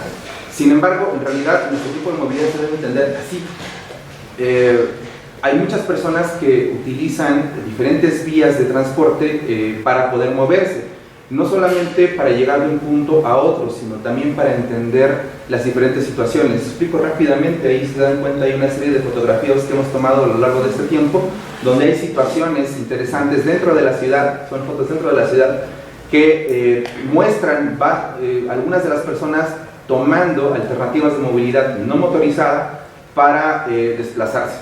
Sin embargo, en realidad, nuestro tipo de movilidad se debe entender así. Hay muchas personas que utilizan diferentes vías de transporte para poder moverse. No solamente para llegar de un punto a otro, sino también para entender las diferentes situaciones. Explico rápidamente, ahí se dan cuenta, hay una serie de fotografías que hemos tomado a lo largo de este tiempo, donde hay situaciones interesantes dentro de la ciudad, son fotos dentro de la ciudad, que muestran algunas de las personas tomando alternativas de movilidad no motorizada para desplazarse.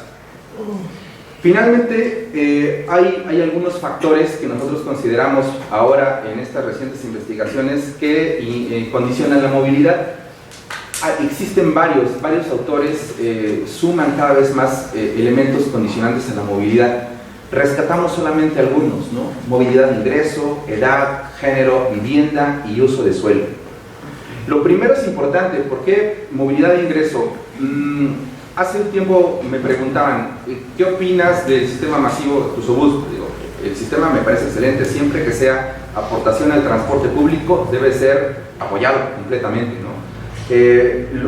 Finalmente, hay algunos factores que nosotros consideramos ahora en estas recientes investigaciones que condicionan la movilidad. Existen varios autores, suman cada vez más elementos condicionantes en la movilidad. Rescatamos solamente algunos, ¿no? Movilidad de ingreso, edad, género, vivienda y uso de suelo. Lo primero es importante, ¿por qué movilidad de ingreso? Hace un tiempo me preguntaban, ¿qué opinas del sistema masivo de Tusobús? Digo, el sistema me parece excelente, siempre que sea aportación al transporte público debe ser apoyado completamente, ¿no?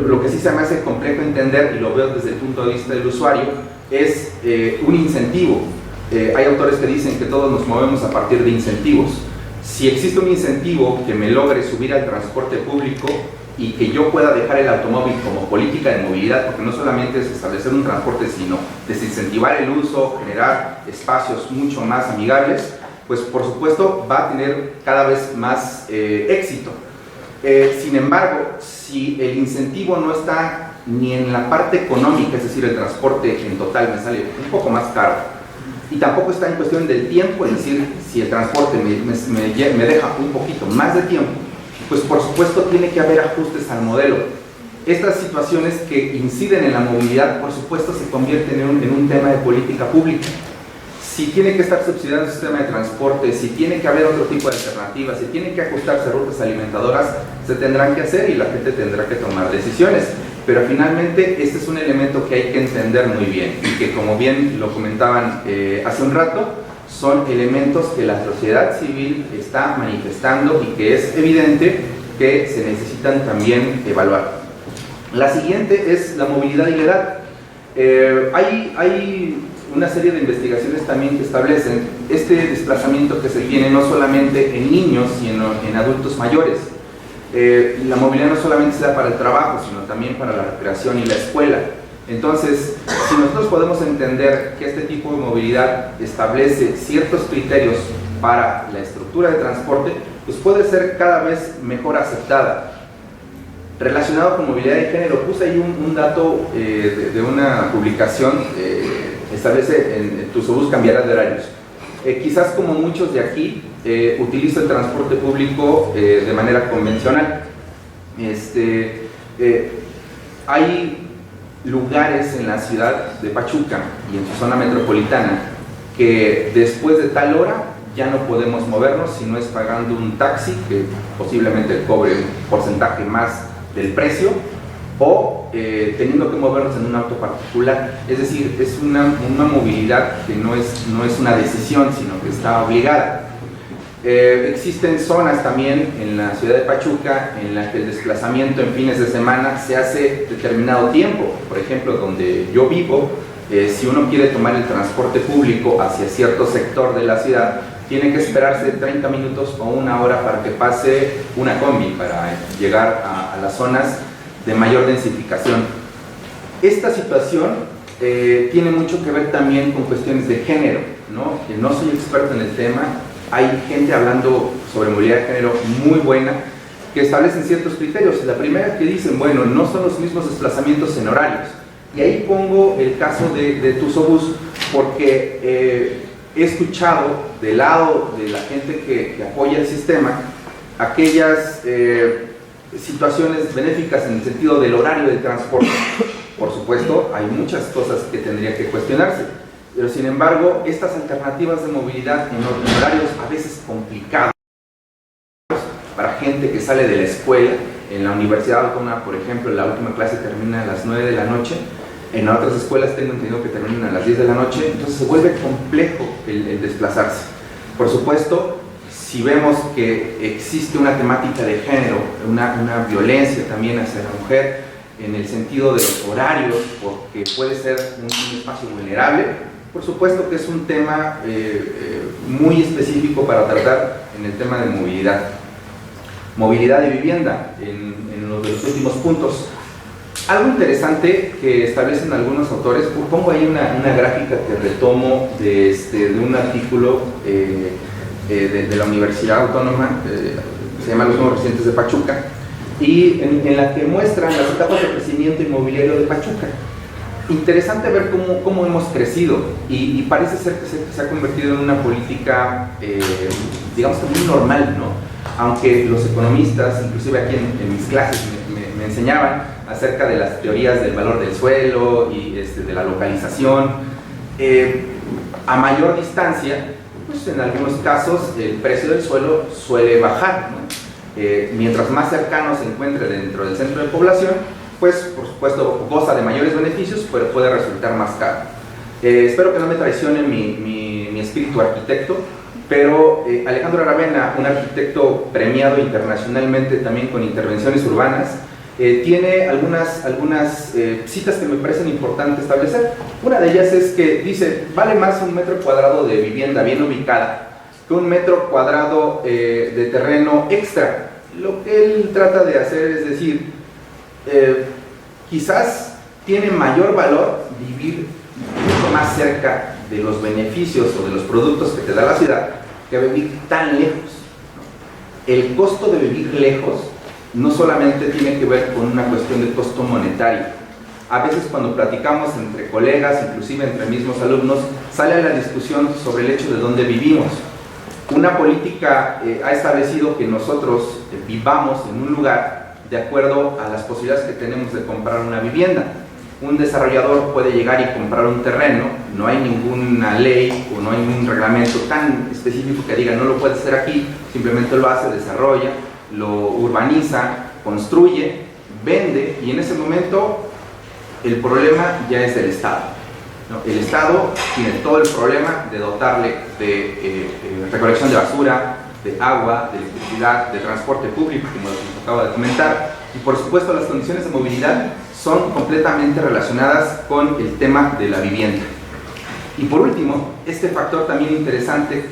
Lo que sí se me hace complejo entender, y lo veo desde el punto de vista del usuario, es un incentivo. Hay autores que dicen que todos nos movemos a partir de incentivos. Si existe un incentivo que me logre subir al transporte público y que yo pueda dejar el automóvil como política de movilidad, porque no solamente es establecer un transporte, sino desincentivar el uso, generar espacios mucho más amigables, pues por supuesto va a tener cada vez más éxito. Sin embargo, si el incentivo no está ni en la parte económica, es decir, el transporte en total me sale un poco más caro, y tampoco está en cuestión del tiempo, es decir, si el transporte me deja un poquito más de tiempo, pues por supuesto tiene que haber ajustes al modelo. Estas situaciones que inciden en la movilidad, por supuesto, se convierten en un tema de política pública. Si tiene que estar subsidiado el sistema de transporte, si tiene que haber otro tipo de alternativas, si tienen que ajustarse rutas alimentadoras, se tendrán que hacer y la gente tendrá que tomar decisiones. Pero finalmente este es un elemento que hay que entender muy bien y que, como bien lo comentaban hace un rato, son elementos que la sociedad civil está manifestando y que es evidente que se necesitan también evaluar. La siguiente es la movilidad y la edad. Hay una serie de investigaciones también que establecen este desplazamiento que se tiene no solamente en niños, sino en adultos mayores. La movilidad no solamente se da para el trabajo, sino también para la recreación y la escuela. Entonces, si nosotros podemos entender que este tipo de movilidad establece ciertos criterios para la estructura de transporte, pues puede ser cada vez mejor aceptada. Relacionado con movilidad de género, puse ahí un dato de una publicación, establece en Tusobús cambiará de horarios. Quizás como muchos de aquí, utilizo el transporte público de manera convencional. Hay lugares en la ciudad de Pachuca y en su zona metropolitana que después de tal hora ya no podemos movernos si no es pagando un taxi que posiblemente cobre un porcentaje más del precio, o teniendo que movernos en un auto particular. Es decir, es una movilidad que no es una decisión, sino que está obligada. Existen zonas también en la ciudad de Pachuca en las que el desplazamiento en fines de semana se hace determinado tiempo. Por ejemplo, donde yo vivo, si uno quiere tomar el transporte público hacia cierto sector de la ciudad, tiene que esperarse 30 minutos o una hora para que pase una combi para llegar a las zonas de mayor densificación. Esta situación tiene mucho que ver también con cuestiones de género, ¿no? Que no soy experto en el tema. Hay gente hablando sobre movilidad de género muy buena que establecen ciertos criterios. La primera que dicen, bueno, no son los mismos desplazamientos en horarios. Y ahí pongo el caso de Tusobús, porque he escuchado del lado de la gente que apoya el sistema aquellas situaciones benéficas en el sentido del horario del transporte. Por supuesto, hay muchas cosas que tendría que cuestionarse, pero sin embargo, estas alternativas de movilidad en horarios a veces complicados para gente que sale de la escuela, en la Universidad Autónoma, por ejemplo, la última clase termina a las 9 de la noche, en otras escuelas tengo entendido que terminan a las 10 de la noche, entonces se vuelve complejo el desplazarse. Por supuesto, si vemos que existe una temática de género, una violencia también hacia la mujer, en el sentido de los horarios, porque puede ser un espacio vulnerable, por supuesto que es un tema muy específico para tratar en el tema de movilidad. Movilidad de vivienda, en los de los últimos puntos. Algo interesante que establecen algunos autores, pongo ahí una gráfica que retomo de un artículo de la Universidad Autónoma, se llama Los Nuevos Residentes de Pachuca, y en la que muestran las etapas de crecimiento inmobiliario de Pachuca. Interesante ver cómo hemos crecido, y parece ser que se ha convertido en una política, digamos que muy normal, ¿no? Aunque los economistas, inclusive aquí en mis clases, me enseñaban acerca de las teorías del valor del suelo y de la localización. A mayor distancia, pues en algunos casos el precio del suelo suele bajar, ¿no? Mientras más cercano se encuentre dentro del centro de población, pues por supuesto goza de mayores beneficios, pero puede resultar más caro. Espero que no me traicione mi espíritu arquitecto, pero Alejandro Aravena, un arquitecto premiado internacionalmente también con intervenciones urbanas, tiene algunas citas que me parecen importantes establecer. Una de ellas es que dice, vale más un metro cuadrado de vivienda bien ubicada que un metro cuadrado de terreno extra. Lo que él trata de hacer es decir, quizás tiene mayor valor vivir mucho más cerca de los beneficios o de los productos que te da la ciudad que vivir tan lejos. El costo de vivir lejos no solamente tiene que ver con una cuestión de costo monetario. A veces cuando platicamos entre colegas, inclusive entre mismos alumnos, sale la discusión sobre el hecho de dónde vivimos. Una política ha establecido que nosotros vivamos en un lugar de acuerdo a las posibilidades que tenemos de comprar una vivienda. Un desarrollador puede llegar y comprar un terreno, no hay ninguna ley o no hay un reglamento tan específico que diga no lo puede hacer aquí, simplemente lo hace, desarrolla, lo urbaniza, construye, vende, y en ese momento el problema ya es del Estado, ¿no? El Estado tiene todo el problema de dotarle de recolección de basura, de agua, de electricidad, de transporte público, como lo que nos acaba de comentar, y por supuesto las condiciones de movilidad son completamente relacionadas con el tema de la vivienda. Y por último, este factor también interesante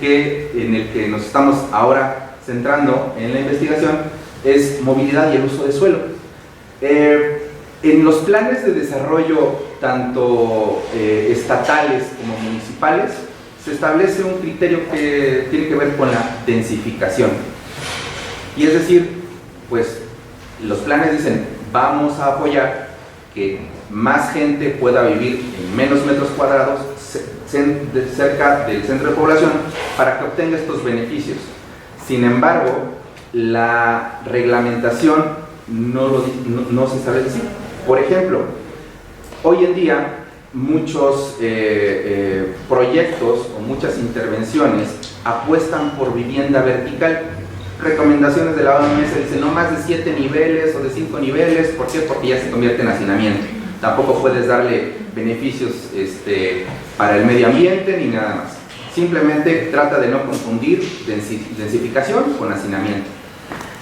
en el que nos estamos ahora centrando en la investigación es movilidad y el uso de suelo. En los planes de desarrollo tanto estatales como municipales se establece un criterio que tiene que ver con la densificación, y es decir, pues los planes dicen vamos a apoyar que más gente pueda vivir en menos metros cuadrados cerca del centro de población para que obtenga estos beneficios. Sin embargo, la reglamentación no se establece así. Por ejemplo, hoy en día muchos proyectos o muchas intervenciones apuestan por vivienda vertical. Recomendaciones de la OMS dicen no más de 7 niveles o de 5 niveles. ¿Por qué? Porque ya se convierte en hacinamiento. Tampoco puedes darle beneficios para el medio ambiente ni nada más. Simplemente trata de no confundir densificación con hacinamiento.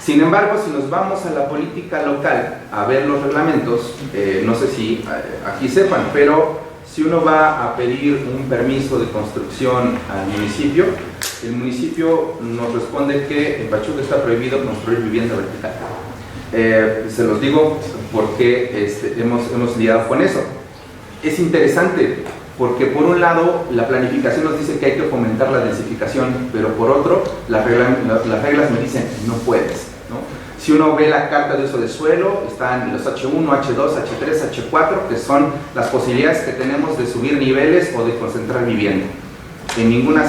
Sin embargo, si nos vamos a la política local a ver los reglamentos, no sé si aquí sepan, pero si uno va a pedir un permiso de construcción al municipio, el municipio nos responde que en Pachuca está prohibido construir vivienda vertical. Se los digo porque hemos lidiado con eso. Es interesante porque por un lado la planificación nos dice que hay que fomentar la densificación, pero por otro las reglas me dicen no puedes, ¿no? Si uno ve la carta de uso de suelo, están los H1, H2, H3, H4, que son las posibilidades que tenemos de subir niveles o de concentrar vivienda. En ninguna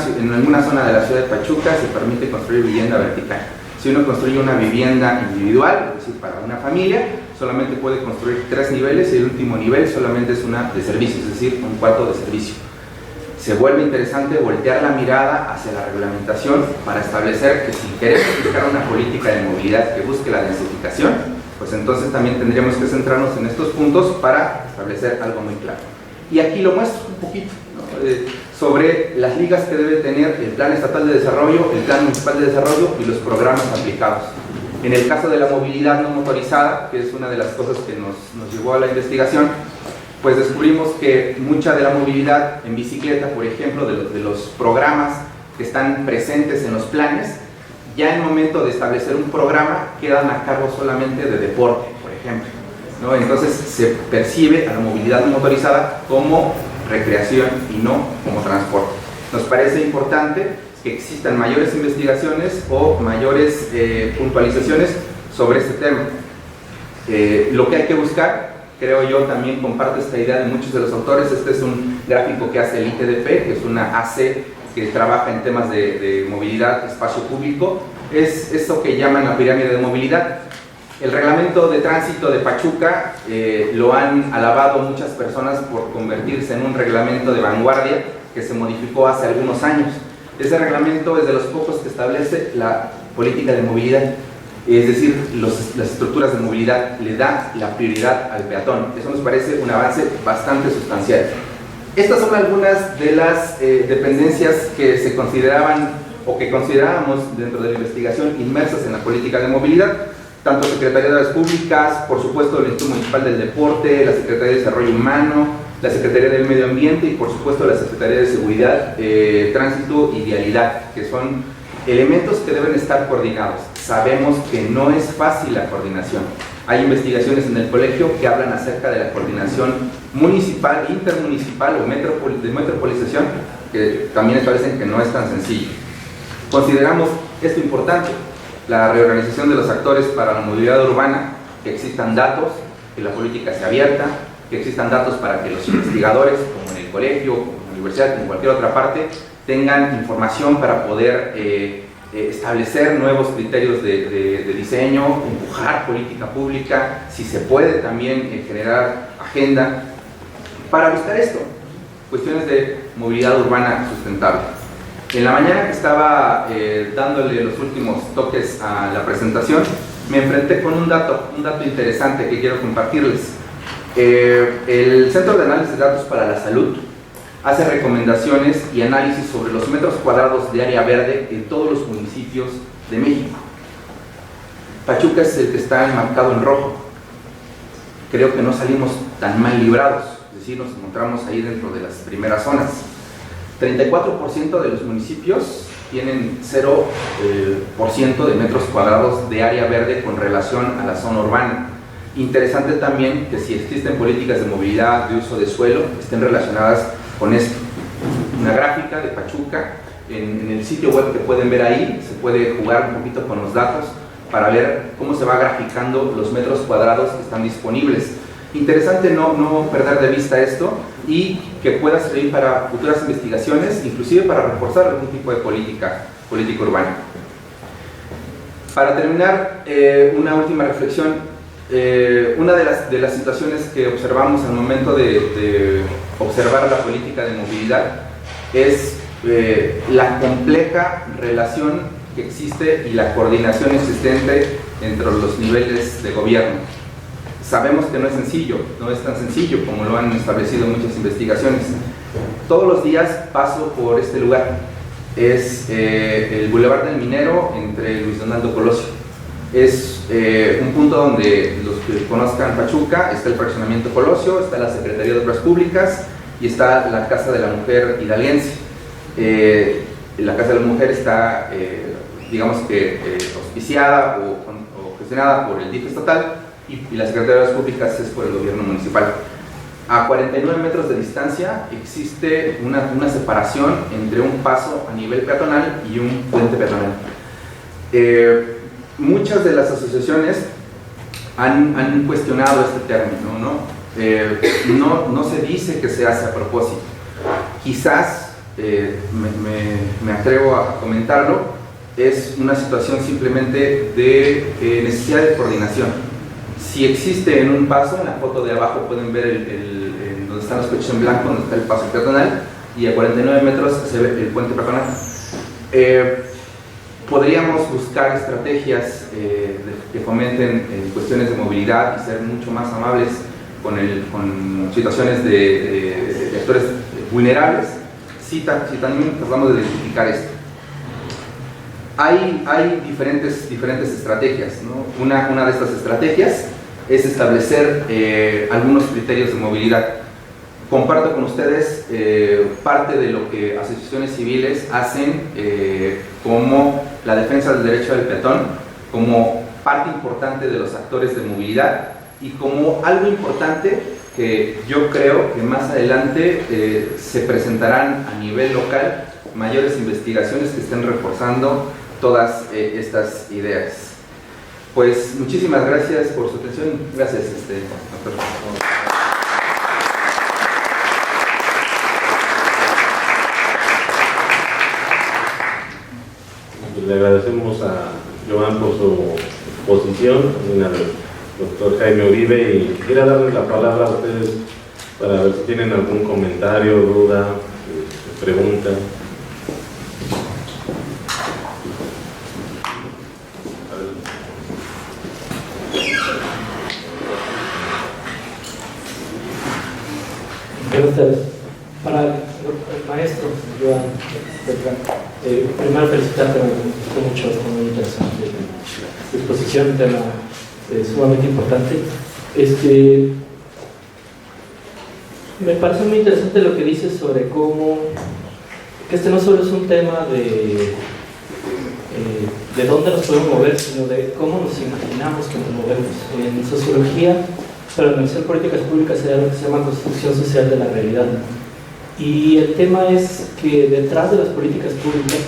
zona de la ciudad de Pachuca se permite construir vivienda vertical. Si uno construye una vivienda individual, es decir, para una familia, solamente puede construir 3 niveles y el último nivel solamente es una de servicio, es decir, un cuarto de servicio. Se vuelve interesante voltear la mirada hacia la reglamentación para establecer que si queremos buscar una política de movilidad que busque la densificación, pues entonces también tendríamos que centrarnos en estos puntos para establecer algo muy claro. Y aquí lo muestro un poquito, ¿no? Sobre las ligas que debe tener el Plan Estatal de Desarrollo, el Plan Municipal de Desarrollo y los programas aplicados. En el caso de la movilidad no motorizada, que es una de las cosas que nos llevó a la investigación, pues descubrimos que mucha de la movilidad en bicicleta, por ejemplo, de los programas que están presentes en los planes, ya en el momento de establecer un programa quedan a cargo solamente de deporte, por ejemplo, ¿no? Entonces se percibe a la movilidad no motorizada como recreación y no como transporte. Nos parece importante que existan mayores investigaciones o mayores puntualizaciones sobre este tema. Lo que hay que buscar, creo yo, también comparto esta idea de muchos de los autores. Este es un gráfico que hace el ITDP, que es una AC que trabaja en temas de movilidad, espacio público. Es eso que llaman la pirámide de movilidad. El reglamento de tránsito de Pachuca lo han alabado muchas personas por convertirse en un reglamento de vanguardia que se modificó hace algunos años. Ese reglamento es de los pocos que establece la política de movilidad, es decir, las estructuras de movilidad le da la prioridad al peatón. Eso nos parece un avance bastante sustancial. Estas son algunas de las dependencias que se consideraban o que considerábamos dentro de la investigación inmersas en la política de movilidad. Tanto Secretaría de Obras Públicas, por supuesto el Instituto Municipal del Deporte, la Secretaría de Desarrollo Humano, la Secretaría del Medio Ambiente y por supuesto la Secretaría de Seguridad, Tránsito y Vialidad, que son elementos que deben estar coordinados. Sabemos que no es fácil la coordinación. Hay investigaciones en el colegio que hablan acerca de la coordinación municipal, intermunicipal o de metropolización, que también establecen que no es tan sencillo. Consideramos esto importante, la reorganización de los actores para la movilidad urbana, que existan datos, que la política sea abierta, que existan datos para que los investigadores, como en el colegio, como en la universidad, como en cualquier otra parte, tengan información para poder establecer nuevos criterios de diseño, empujar política pública, si se puede también generar agenda, para buscar esto, cuestiones de movilidad urbana sustentable. En la mañana que estaba dándole los últimos toques a la presentación, me enfrenté con un dato interesante que quiero compartirles. El Centro de Análisis de Datos para la Salud hace recomendaciones y análisis sobre los metros cuadrados de área verde en todos los municipios de México. Pachuca es el que está enmarcado en rojo. Creo que no salimos tan mal librados, es decir, nos encontramos ahí dentro de las primeras zonas. 34% de los municipios tienen 0% de metros cuadrados de área verde con relación a la zona urbana. Interesante también que si existen políticas de movilidad, de uso de suelo, estén relacionadas con esto. Una gráfica de Pachuca, en el sitio web que pueden ver ahí, se puede jugar un poquito con los datos para ver cómo se va graficando los metros cuadrados que están disponibles. Interesante no perder de vista esto y que pueda servir para futuras investigaciones, inclusive para reforzar algún tipo de política urbana. Para terminar, una última reflexión. Una de las situaciones que observamos al momento de observar la política de movilidad es la compleja relación que existe y la coordinación existente entre los niveles de gobierno. Sabemos que no es sencillo, no es tan sencillo como lo han establecido muchas investigaciones. Todos los días paso por este lugar, es el Boulevard del Minero entre Luis Donaldo Colosio. Es un punto donde los que conozcan Pachuca, está el fraccionamiento Colosio, está la Secretaría de Obras Públicas y está la Casa de la Mujer hidalguense. La Casa de la Mujer está, digamos que, auspiciada o gestionada por el DIF estatal y la Secretaría de Obras Públicas es por el gobierno municipal. A 49 metros de distancia existe una separación entre un paso a nivel peatonal y un puente peatonal. Muchas de las asociaciones han cuestionado este término, no se dice que se hace a propósito. Quizás, me atrevo a comentarlo, es una situación simplemente de necesidad de coordinación. Si existe en un paso, en la foto de abajo pueden ver donde están los coches en blanco, donde está el paso peatonal, y a 49 metros se ve el puente peatonal. Podríamos buscar estrategias que fomenten cuestiones de movilidad y ser mucho más amables con situaciones de actores vulnerables, si también tratamos de identificar esto. Hay diferentes estrategias, ¿no? Una de estas estrategias es establecer algunos criterios de movilidad. Comparto con ustedes parte de lo que asociaciones civiles hacen como la defensa del derecho del peatón, como parte importante de los actores de movilidad y como algo importante que yo creo que más adelante se presentarán a nivel local mayores investigaciones que estén reforzando todas estas ideas. Pues muchísimas gracias por su atención. Gracias, doctor. Le agradecemos a Joan por su exposición, al doctor Jaime Uribe, y quisiera darles la palabra a ustedes para ver si tienen algún comentario, duda, pregunta. Buenas tardes. Para el maestro, Joan, primero felicitarte, me gustó mucho, fue muy interesante tu exposición, un tema sumamente importante. Me parece muy interesante lo que dices sobre cómo, que no solo es un tema de dónde nos podemos mover, sino de cómo nos imaginamos que nos movemos. En sociología, para analizar políticas públicas, se da lo que se llama construcción social de la realidad. Y el tema es que detrás de las políticas públicas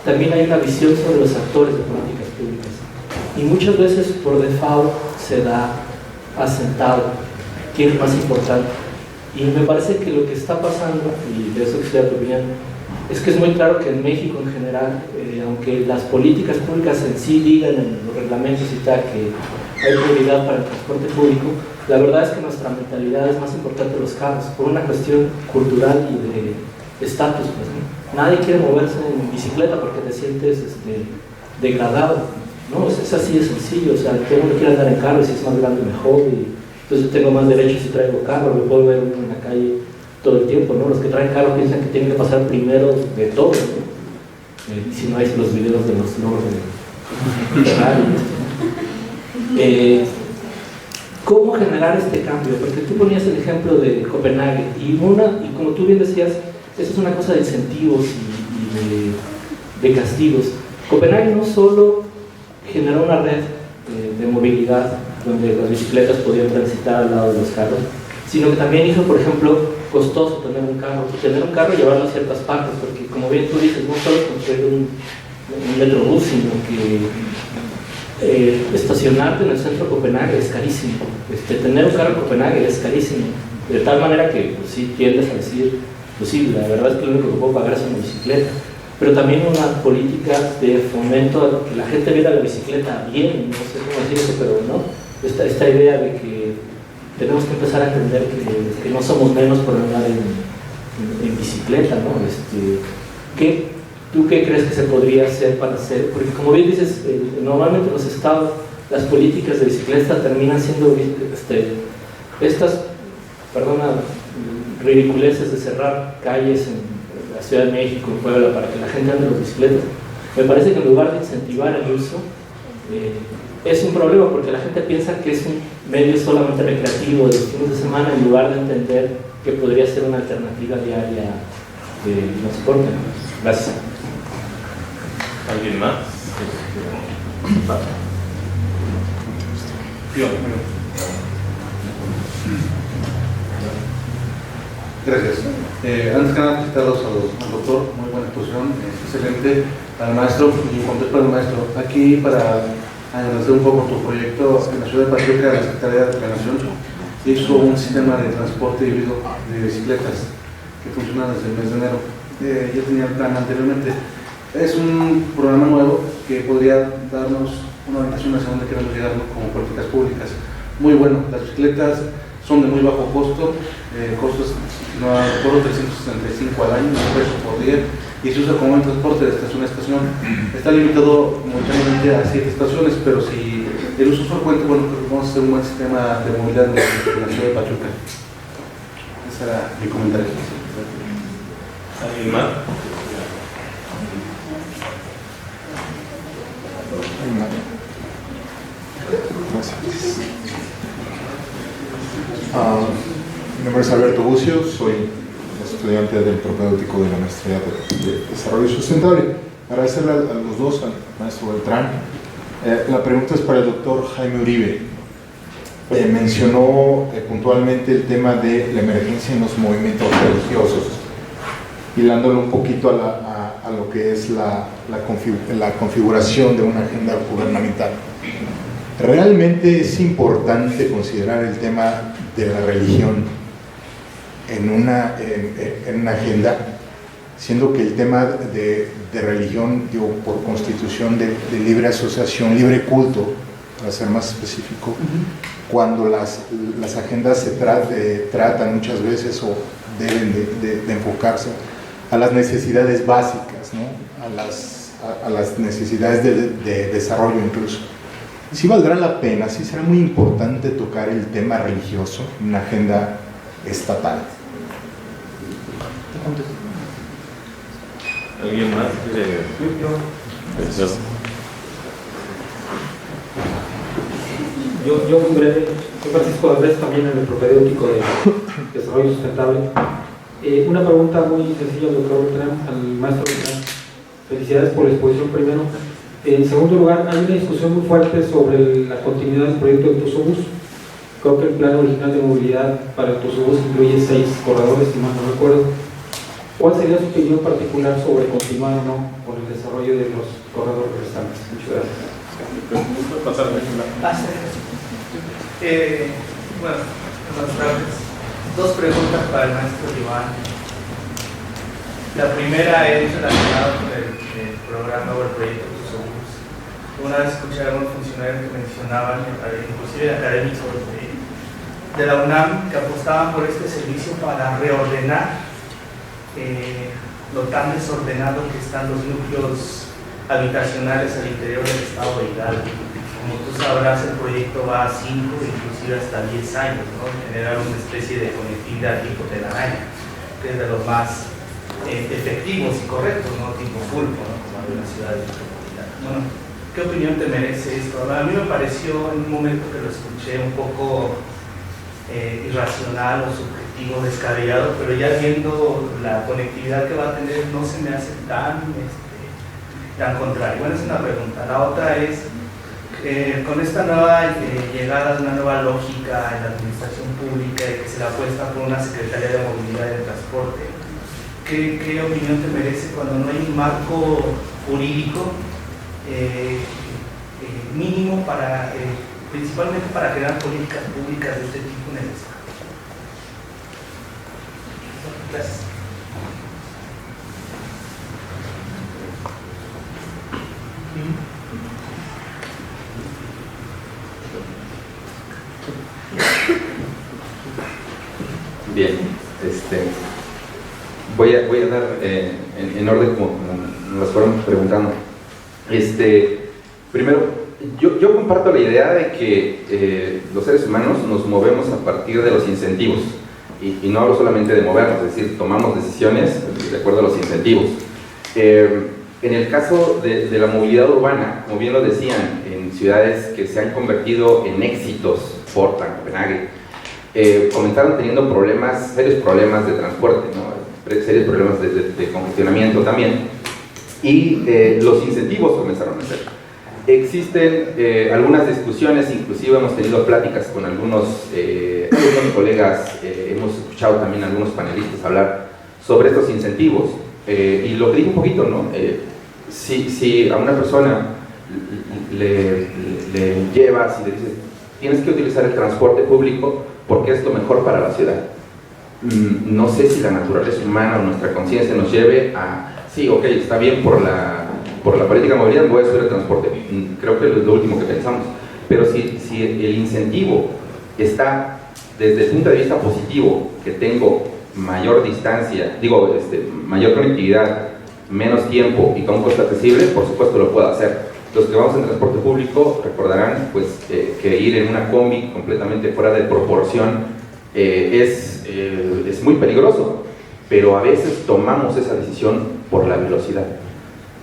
también hay una visión sobre los actores de políticas públicas. Y muchas veces por default se da asentado quién es más importante. Y me parece que lo que está pasando, y de eso quisiera tu opinión, es que es muy claro que en México en general, aunque las políticas públicas en sí digan en los reglamentos y tal que hay prioridad para el transporte público, la verdad es que nuestra mentalidad es más importante los carros, por una cuestión cultural y de estatus. Pues, ¿no? Nadie quiere moverse en bicicleta porque te sientes degradado, ¿no? Es así de sencillo, o sea, todo el mundo quiere andar en carro y si es más grande mejor, y entonces tengo más derechos si traigo carro, me puedo ver uno en la calle todo el tiempo, ¿no? Los que traen carro piensan que tienen que pasar primero de todo, ¿no? Y si no hay los videos de los logros de Ferrari. ¿Cómo generar este cambio? Porque tú ponías el ejemplo de Copenhague y como tú bien decías, eso es una cosa de incentivos y de castigos. Copenhague no solo generó una red de movilidad donde las bicicletas podían transitar al lado de los carros, sino que también hizo, por ejemplo, costoso tener un carro y llevarlo a ciertas partes, porque como bien tú dices, no solo construir un metrobús, sino que estacionarte en el centro de Copenhague es carísimo. Tener un carro en Copenhague es carísimo, de tal manera que pues, sí tiendes a decir, pues sí, la verdad es que lo único que puedo pagar es una bicicleta, pero también una política de fomento a que la gente viera la bicicleta bien, no sé cómo decir eso, pero no, esta idea de que tenemos que empezar a entender que no somos menos por andar en bicicleta, ¿no? ¿Tú qué crees que se podría hacer para hacer? Porque como bien dices, normalmente los estados, las políticas de bicicleta terminan siendo estas, ridiculeces de cerrar calles en la Ciudad de México, en Puebla, para que la gente ande en las bicicletas. Me parece que en lugar de incentivar el uso, es un problema porque la gente piensa que es un medio solamente recreativo de los fines de semana en lugar de entender que podría ser una alternativa diaria de transporte. Gracias. ¿Alguien más? Gracias. Antes que nada, felicitarlos al doctor, muy buena exposición, excelente, al maestro y un contexto para el maestro. Aquí para agradecer un poco tu proyecto en la ciudad de Pachuca, la Secretaría de Planeación hizo un sistema de transporte híbrido de bicicletas que funciona desde el mes de enero. Ya tenía el plan anteriormente. Es un programa nuevo que podría darnos una orientación hacia dónde queremos llegar como políticas públicas. Muy bueno, las bicicletas son de muy bajo costo, costos, no recuerdo, 365 al año, un peso por día, y se usa como un transporte de estación a estación. Está limitado momentáneamente a 7 estaciones, pero si el uso es frecuente, bueno, creo que vamos a hacer un buen sistema de movilidad en la ciudad de Pachuca. Ese era mi comentario. ¿Alguien más? Mi nombre es Alberto Bucio, soy estudiante del propedéutico de la Maestría de Desarrollo Sustentable. Agradecerle a los dos, al maestro Beltrán. La pregunta es para el doctor Jaime Uribe. Mencionó puntualmente el tema de la emergencia en los movimientos religiosos, hilándolo un poquito a a lo que es la configuración de una agenda gubernamental. Realmente es importante considerar el tema de la religión en una agenda, siendo que el tema de religión, digo, por constitución de libre asociación, libre culto, para ser más específico, cuando las agendas se tratan muchas veces o deben de enfocarse a las necesidades básicas, ¿no? a las necesidades de desarrollo incluso. Sí valdrá la pena, sí será muy importante tocar el tema religioso en una agenda estatal. ¿Alguien más quiere? Gracias. Yo muy breve, soy Francisco Andrés, también en el propedéutico de Desarrollo Sustentable. Una pregunta muy sencilla al doctor Beltrán, al maestro Beltrán. Felicidades por la exposición primero. En segundo lugar, hay una discusión muy fuerte sobre la continuidad del proyecto de Autobús. Creo que el plan original de movilidad para Autobús incluye 6 corredores, si mal no recuerdo. ¿Cuál sería su opinión particular sobre continuar o no con el desarrollo de los corredores restantes? Muchas gracias. Bueno, buenas tardes. 2 preguntas para el maestro Iván. La primera es relacionada con el programa o el proyecto Autobús. Una vez escuché a algunos funcionarios que mencionaban, inclusive académicos de la UNAM, que apostaban por este servicio para reordenar lo tan desordenado que están los núcleos habitacionales al interior del estado de Hidalgo. Como tú sabrás, el proyecto va a 5, inclusive hasta 10 años, ¿no? Generar una especie de conectividad tipo telaraña, que es de los más efectivos y correctos, ¿no? Tipo pulpo, ¿no? Como hay una ciudad metropolitana. Bueno, ¿qué opinión te merece esto? A mí me pareció en un momento que lo escuché un poco irracional o subjetivo, descabellado, pero ya viendo la conectividad que va a tener no se me hace tan contrario. Bueno, es una pregunta. La otra es, con esta nueva llegada de una nueva lógica en la administración pública y que se la apuesta por una Secretaría de Movilidad y de Transporte, ¿qué opinión te merece cuando no hay un marco jurídico mínimo para, principalmente para crear políticas públicas de este tipo en el Estado? Gracias. Bien, voy a dar en orden como nos fueron preguntando. Primero, yo comparto la idea de que los seres humanos nos movemos a partir de los incentivos, y no hablo solamente de movernos, es decir, tomamos decisiones de acuerdo a los incentivos. En el caso de la movilidad urbana, como bien lo decían, en ciudades que se han convertido en éxitos, Portland, Copenhague, comenzaron teniendo serios problemas de transporte, ¿no? Serios problemas de congestionamiento también, y los incentivos comenzaron a ser. Existen algunas discusiones, inclusive hemos tenido pláticas con algunos colegas, hemos escuchado también a algunos panelistas hablar sobre estos incentivos, y lo que digo un poquito, ¿no? Si a una persona le llevas y le dices, tienes que utilizar el transporte público porque es lo mejor para la ciudad, no sé si la naturaleza humana o nuestra conciencia nos lleve a, sí, ok, está bien por la política de movilidad, voy a subir el transporte. Creo que es lo último que pensamos. Pero si el incentivo está desde el punto de vista positivo, que tengo mayor distancia, mayor conectividad, menos tiempo y con un costo accesible, por supuesto lo puedo hacer. Los que vamos en transporte público recordarán pues, que ir en una combi completamente fuera de proporción es muy peligroso, pero a veces tomamos esa decisión por la velocidad.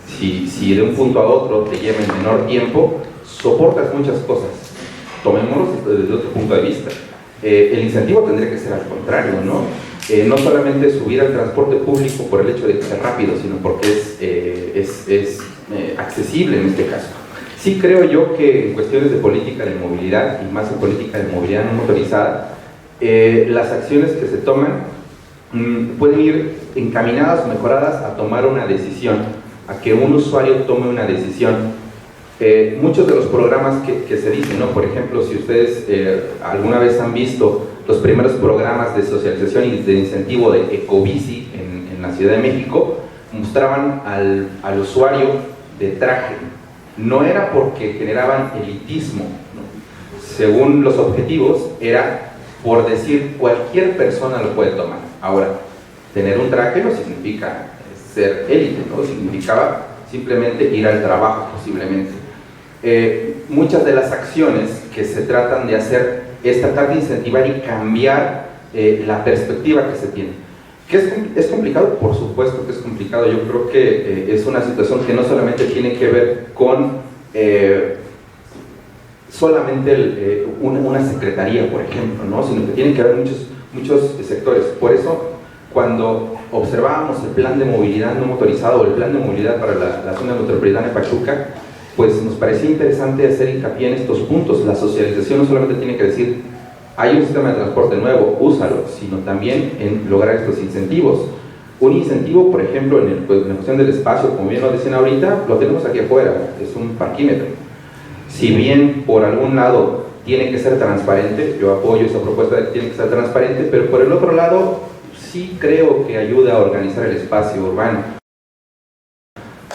Si de un punto a otro te lleva en menor tiempo, soportas muchas cosas. Tomémoslo desde otro punto de vista. El incentivo tendría que ser al contrario, ¿no? No solamente subir al transporte público por el hecho de que sea rápido, sino porque es accesible en este caso. Sí creo yo que en cuestiones de política de movilidad, y más en política de movilidad no motorizada, las acciones que se toman pueden ir encaminadas o mejoradas a tomar una decisión, a que un usuario tome una decisión. Muchos de los programas que se dicen, ¿no? Por ejemplo, si ustedes alguna vez han visto los primeros programas de socialización y de incentivo de Ecobici en la Ciudad de México, mostraban al usuario de traje. No era porque generaban elitismo, ¿no? Según los objetivos, era por decir cualquier persona lo puede tomar. Ahora, tener un traje no significa ser élite, ¿no? Significaba simplemente ir al trabajo, posiblemente. Muchas de las acciones que se tratan de hacer es tratar de incentivar y cambiar la perspectiva que se tiene. ¿Es complicado? Por supuesto que es complicado. Yo creo que es una situación que no solamente tiene que ver con solamente una secretaría, por ejemplo, ¿no? Sino que tiene que haber muchos sectores. Por eso, cuando observábamos el plan de movilidad no motorizado o el plan de movilidad para la zona metropolitana de Pachuca, pues nos parecía interesante hacer hincapié en estos puntos. La socialización no solamente tiene que decir hay un sistema de transporte nuevo, úsalo, sino también en lograr estos incentivos. Un incentivo, por ejemplo, en la cuestión del espacio, como bien lo decían ahorita, lo tenemos aquí afuera, es un parquímetro. Si bien por algún lado tiene que ser transparente, yo apoyo esa propuesta de que tiene que ser transparente, pero por el otro lado sí creo que ayuda a organizar el espacio urbano.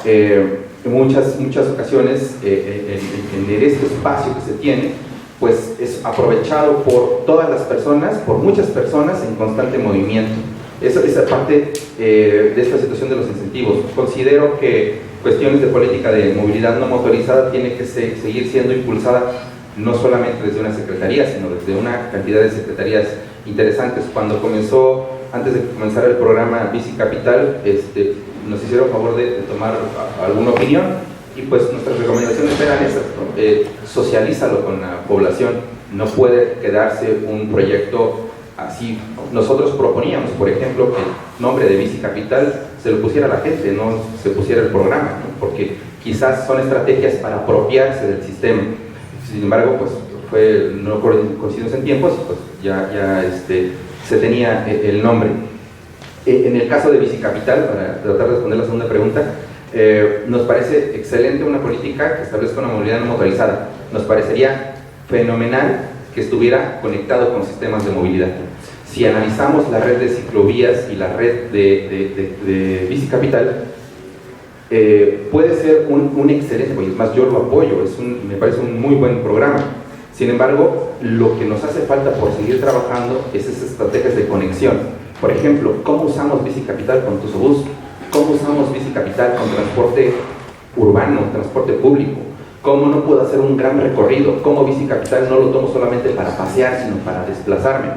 En muchas ocasiones en este espacio que se tiene, pues es aprovechado por todas las personas, por muchas personas en constante movimiento. Esa parte de esta situación de los incentivos. Considero que cuestiones de política de movilidad no motorizada tiene que seguir siendo impulsada no solamente desde una secretaría, sino desde una cantidad de secretarías interesantes. Cuando comenzó, antes de que comenzara el programa Bici Capital, nos hicieron favor de tomar alguna opinión y pues nuestras recomendaciones eran esas, ¿no? Socialízalo con la población, no puede quedarse un proyecto así. Nosotros proponíamos, por ejemplo, que el nombre de Bici Capital se lo pusiera a la gente, no se pusiera el programa, ¿no? Porque quizás son estrategias para apropiarse del sistema. Sin embargo, pues no coincidimos en tiempos, pues ya se tenía el nombre. En el caso de Bici Capital, para tratar de responder la segunda pregunta, nos parece excelente una política que establezca una movilidad no motorizada. Nos parecería fenomenal que estuviera conectado con sistemas de movilidad. Si analizamos la red de ciclovías y la red de Bici Capital, puede ser un excelente, pues más yo lo apoyo, me parece un muy buen programa. Sin embargo, lo que nos hace falta por seguir trabajando es esas estrategias de conexión. Por ejemplo, ¿cómo usamos Bici Capital con Tusobús? ¿Cómo usamos Bici Capital con transporte urbano, transporte público? ¿Cómo no puedo hacer un gran recorrido? ¿Cómo Bici Capital no lo tomo solamente para pasear, sino para desplazarme?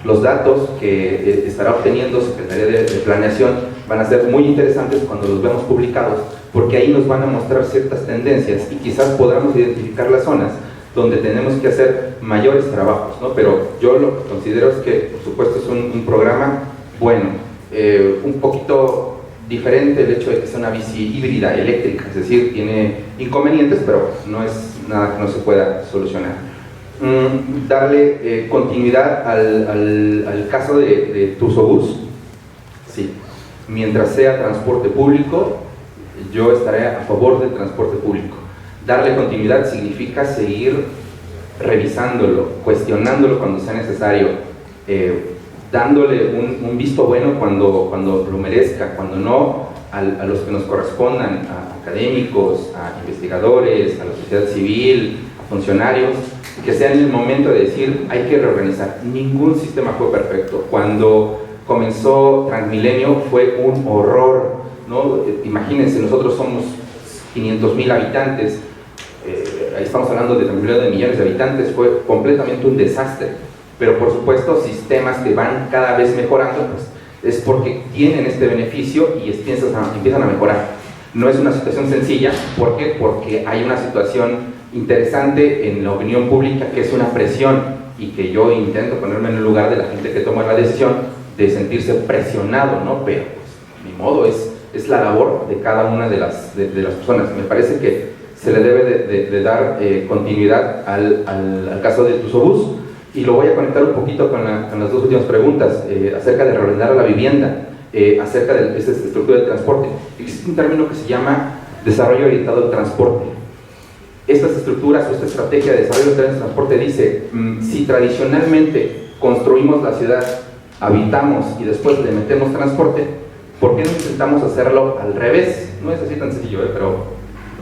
Los datos que estará obteniendo Secretaría de Planeación van a ser muy interesantes cuando los vemos publicados, porque ahí nos van a mostrar ciertas tendencias y quizás podamos identificar las zonas donde tenemos que hacer mayores trabajos, ¿no? Pero yo lo que considero es que, por supuesto, es un programa bueno, un poquito diferente el hecho de que sea una bici híbrida, eléctrica, es decir, tiene inconvenientes, pero no es nada que no se pueda solucionar. Darle continuidad al caso de Tusobús, sí, mientras sea transporte público, yo estaré a favor del transporte público. Darle continuidad significa seguir revisándolo, cuestionándolo cuando sea necesario, dándole un visto bueno cuando lo merezca, cuando no a los que nos correspondan, a académicos, a investigadores, a la sociedad civil, a funcionarios, que sea en el momento de decir hay que reorganizar. Ningún sistema fue perfecto. Cuando comenzó Transmilenio fue un horror, ¿no? Imagínense, nosotros somos 500,000 habitantes, ahí estamos hablando de Transmilenio de millones de habitantes, fue completamente un desastre. Pero por supuesto, sistemas que van cada vez mejorando, pues es porque tienen este beneficio y empiezan a mejorar. No es una situación sencilla, ¿por qué? Porque hay una situación interesante en la opinión pública que es una presión y que yo intento ponerme en el lugar de la gente que toma la decisión de sentirse presionado, ¿no? Pero pues, ni modo, es la labor de cada una de las personas. Me parece que se le debe de dar continuidad al caso de Tusobús. Y lo voy a conectar un poquito con las dos últimas preguntas, acerca de reordenar la vivienda, acerca de esta estructura de transporte. Existe un término que se llama desarrollo orientado al transporte. Estas estructuras o esta estrategia de desarrollo orientado al transporte dice, si tradicionalmente construimos la ciudad, habitamos y después le metemos transporte, ¿por qué no intentamos hacerlo al revés? No es así tan sencillo, pero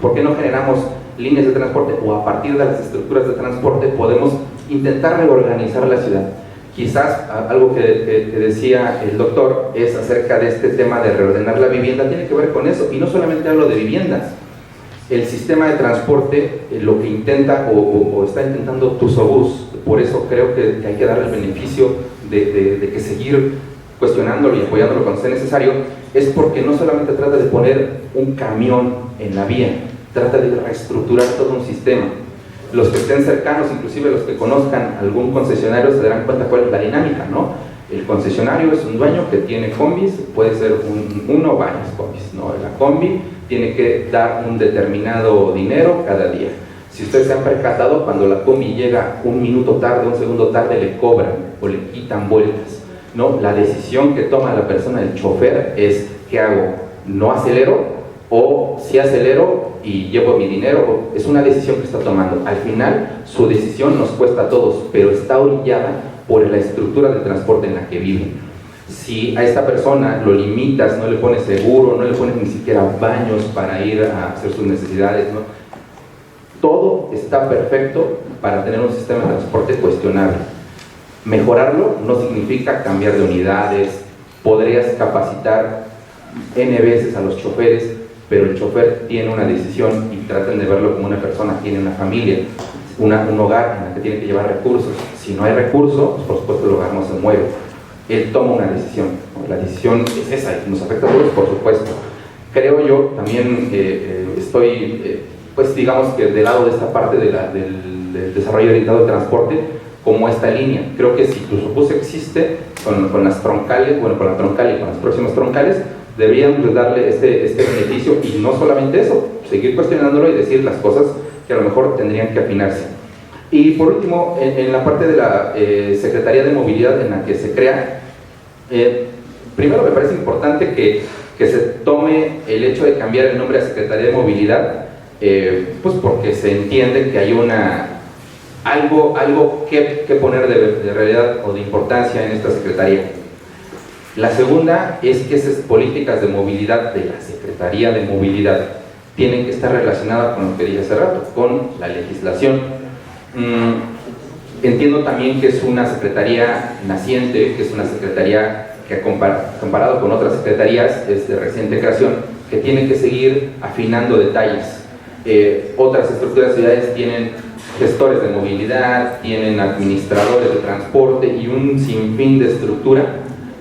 ¿por qué no generamos líneas de transporte o a partir de las estructuras de transporte podemos intentar reorganizar la ciudad? Quizás algo que decía el doctor es acerca de este tema de reordenar la vivienda, tiene que ver con eso, y no solamente hablo de viviendas. El sistema de transporte lo que intenta o está intentando Tusobús, por eso creo que hay que darle el beneficio de que seguir cuestionándolo y apoyándolo cuando sea necesario, es porque no solamente trata de poner un camión en la vía, trata de reestructurar todo un sistema. Los que estén cercanos, inclusive los que conozcan algún concesionario, se darán cuenta cuál es la dinámica, ¿no? El concesionario es un dueño que tiene combis, puede ser uno o varios combis, ¿no? La combi tiene que dar un determinado dinero cada día. Si ustedes se han percatado, cuando la combi llega un minuto tarde, un segundo tarde, le cobran o le quitan vueltas, ¿no? La decisión que toma la persona, el chofer, es ¿qué hago? ¿No acelero? O si acelero y llevo mi dinero, es una decisión que está tomando. Al final, su decisión nos cuesta a todos, pero está orillada por la estructura de transporte en la que viven. Si a esta persona lo limitas, no le pones seguro, no le pones ni siquiera baños para ir a hacer sus necesidades, ¿no? Todo está perfecto para tener un sistema de transporte cuestionable. Mejorarlo no significa cambiar de unidades, podrías capacitar N veces a los choferes, pero el chofer tiene una decisión y traten de verlo como una persona, tiene una familia, un hogar en el que tiene que llevar recursos. Si no hay recursos, pues por supuesto el hogar no se mueve. Él toma una decisión, la decisión es esa y nos afecta a todos, por supuesto. Creo yo, también estoy, pues digamos que del lado de esta parte del desarrollo orientado al transporte, como esta línea. Creo que si Tusobús existe con las troncales, bueno, con la troncal y con las próximas troncales, deberíamos darle este beneficio y no solamente eso, seguir cuestionándolo y decir las cosas que a lo mejor tendrían que afinarse. Y por último, en la parte de la Secretaría de Movilidad en la que se crea, primero me parece importante que se tome el hecho de cambiar el nombre a Secretaría de Movilidad, pues porque se entiende que hay algo que poner de realidad o de importancia en esta Secretaría. La segunda es que esas políticas de movilidad de la Secretaría de Movilidad tienen que estar relacionadas con lo que dije hace rato, con la legislación. Entiendo también que es una secretaría naciente, que es una secretaría que comparado con otras secretarías es de reciente creación, que tiene que seguir afinando detalles. Otras estructuras de ciudades tienen gestores de movilidad, tienen administradores de transporte y un sinfín de estructura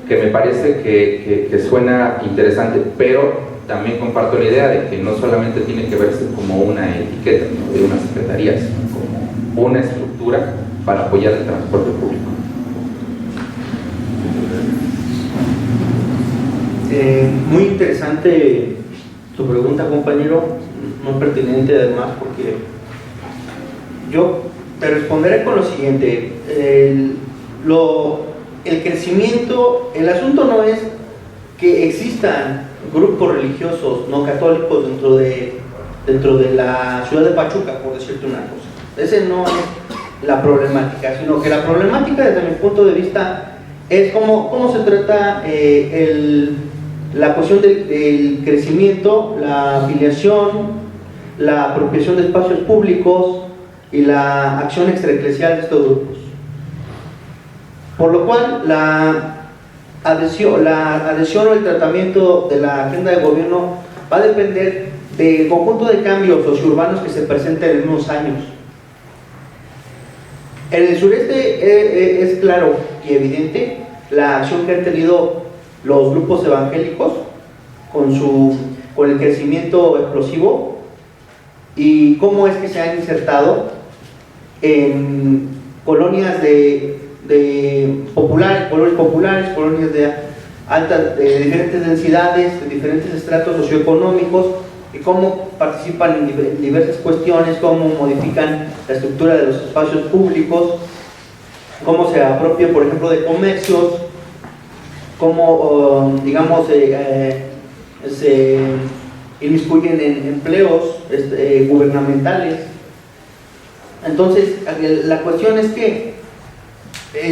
que me parece que suena interesante, pero también comparto la idea de que no solamente tiene que verse como una etiqueta, ¿no?, de una secretaría, sino como una estructura para apoyar el transporte público. Muy interesante tu pregunta, compañero, muy pertinente además, porque yo te responderé con lo siguiente. El crecimiento, el asunto no es que existan grupos religiosos no católicos dentro de la ciudad de Pachuca, por decirte una cosa. Ese no es la problemática, sino que la problemática desde mi punto de vista es cómo se trata la cuestión del crecimiento, la afiliación, la apropiación de espacios públicos y la acción extraeclesial de estos grupos. Por lo cual, la adhesión o el tratamiento de la agenda de gobierno va a depender del conjunto de cambios sociourbanos que se presenten en unos años. En el sureste es claro y evidente la acción que han tenido los grupos evangélicos con el crecimiento explosivo y cómo es que se han insertado en colonias colonias populares, colonias de diferentes densidades, de diferentes estratos socioeconómicos, y cómo participan en diversas cuestiones, cómo modifican la estructura de los espacios públicos, cómo se apropia, por ejemplo, de comercios, cómo, digamos, se inmiscuyen en empleos gubernamentales. Entonces, la cuestión es que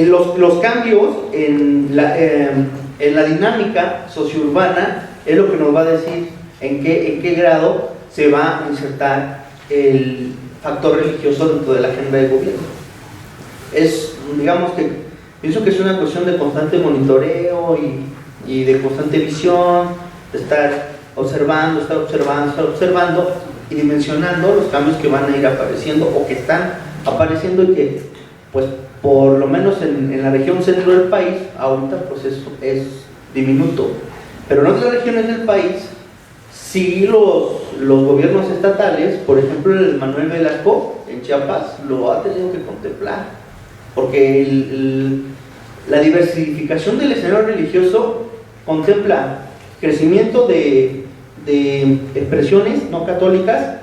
los cambios en la dinámica sociourbana es lo que nos va a decir en qué grado se va a insertar el factor religioso dentro de la agenda de gobierno. Digamos que pienso que es una cuestión de constante monitoreo y de constante visión, de estar observando y dimensionando los cambios que van a ir apareciendo o que están apareciendo y que, pues, por lo menos en la región centro del país, ahorita pues es diminuto. Pero en otras regiones del país, sí los gobiernos estatales, por ejemplo el Manuel Velasco en Chiapas, lo ha tenido que contemplar, porque la diversificación del escenario religioso contempla crecimiento de expresiones no católicas,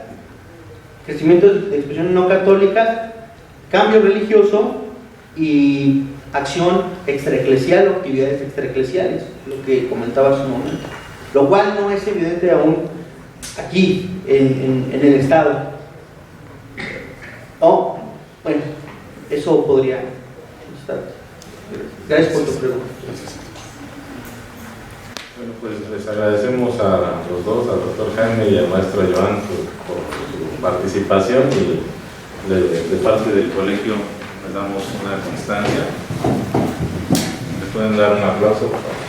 cambio religioso y acción extraeclesial o actividades extraeclesiales, lo que comentaba hace un momento, lo cual no es evidente aún aquí en el Estado. Bueno, eso podría estar. Gracias por tu pregunta. Bueno, pues les agradecemos a los dos, al doctor Jaime y al maestro Joan por su participación, y de parte del colegio les damos una constancia. ¿Les pueden dar un aplauso, por favor?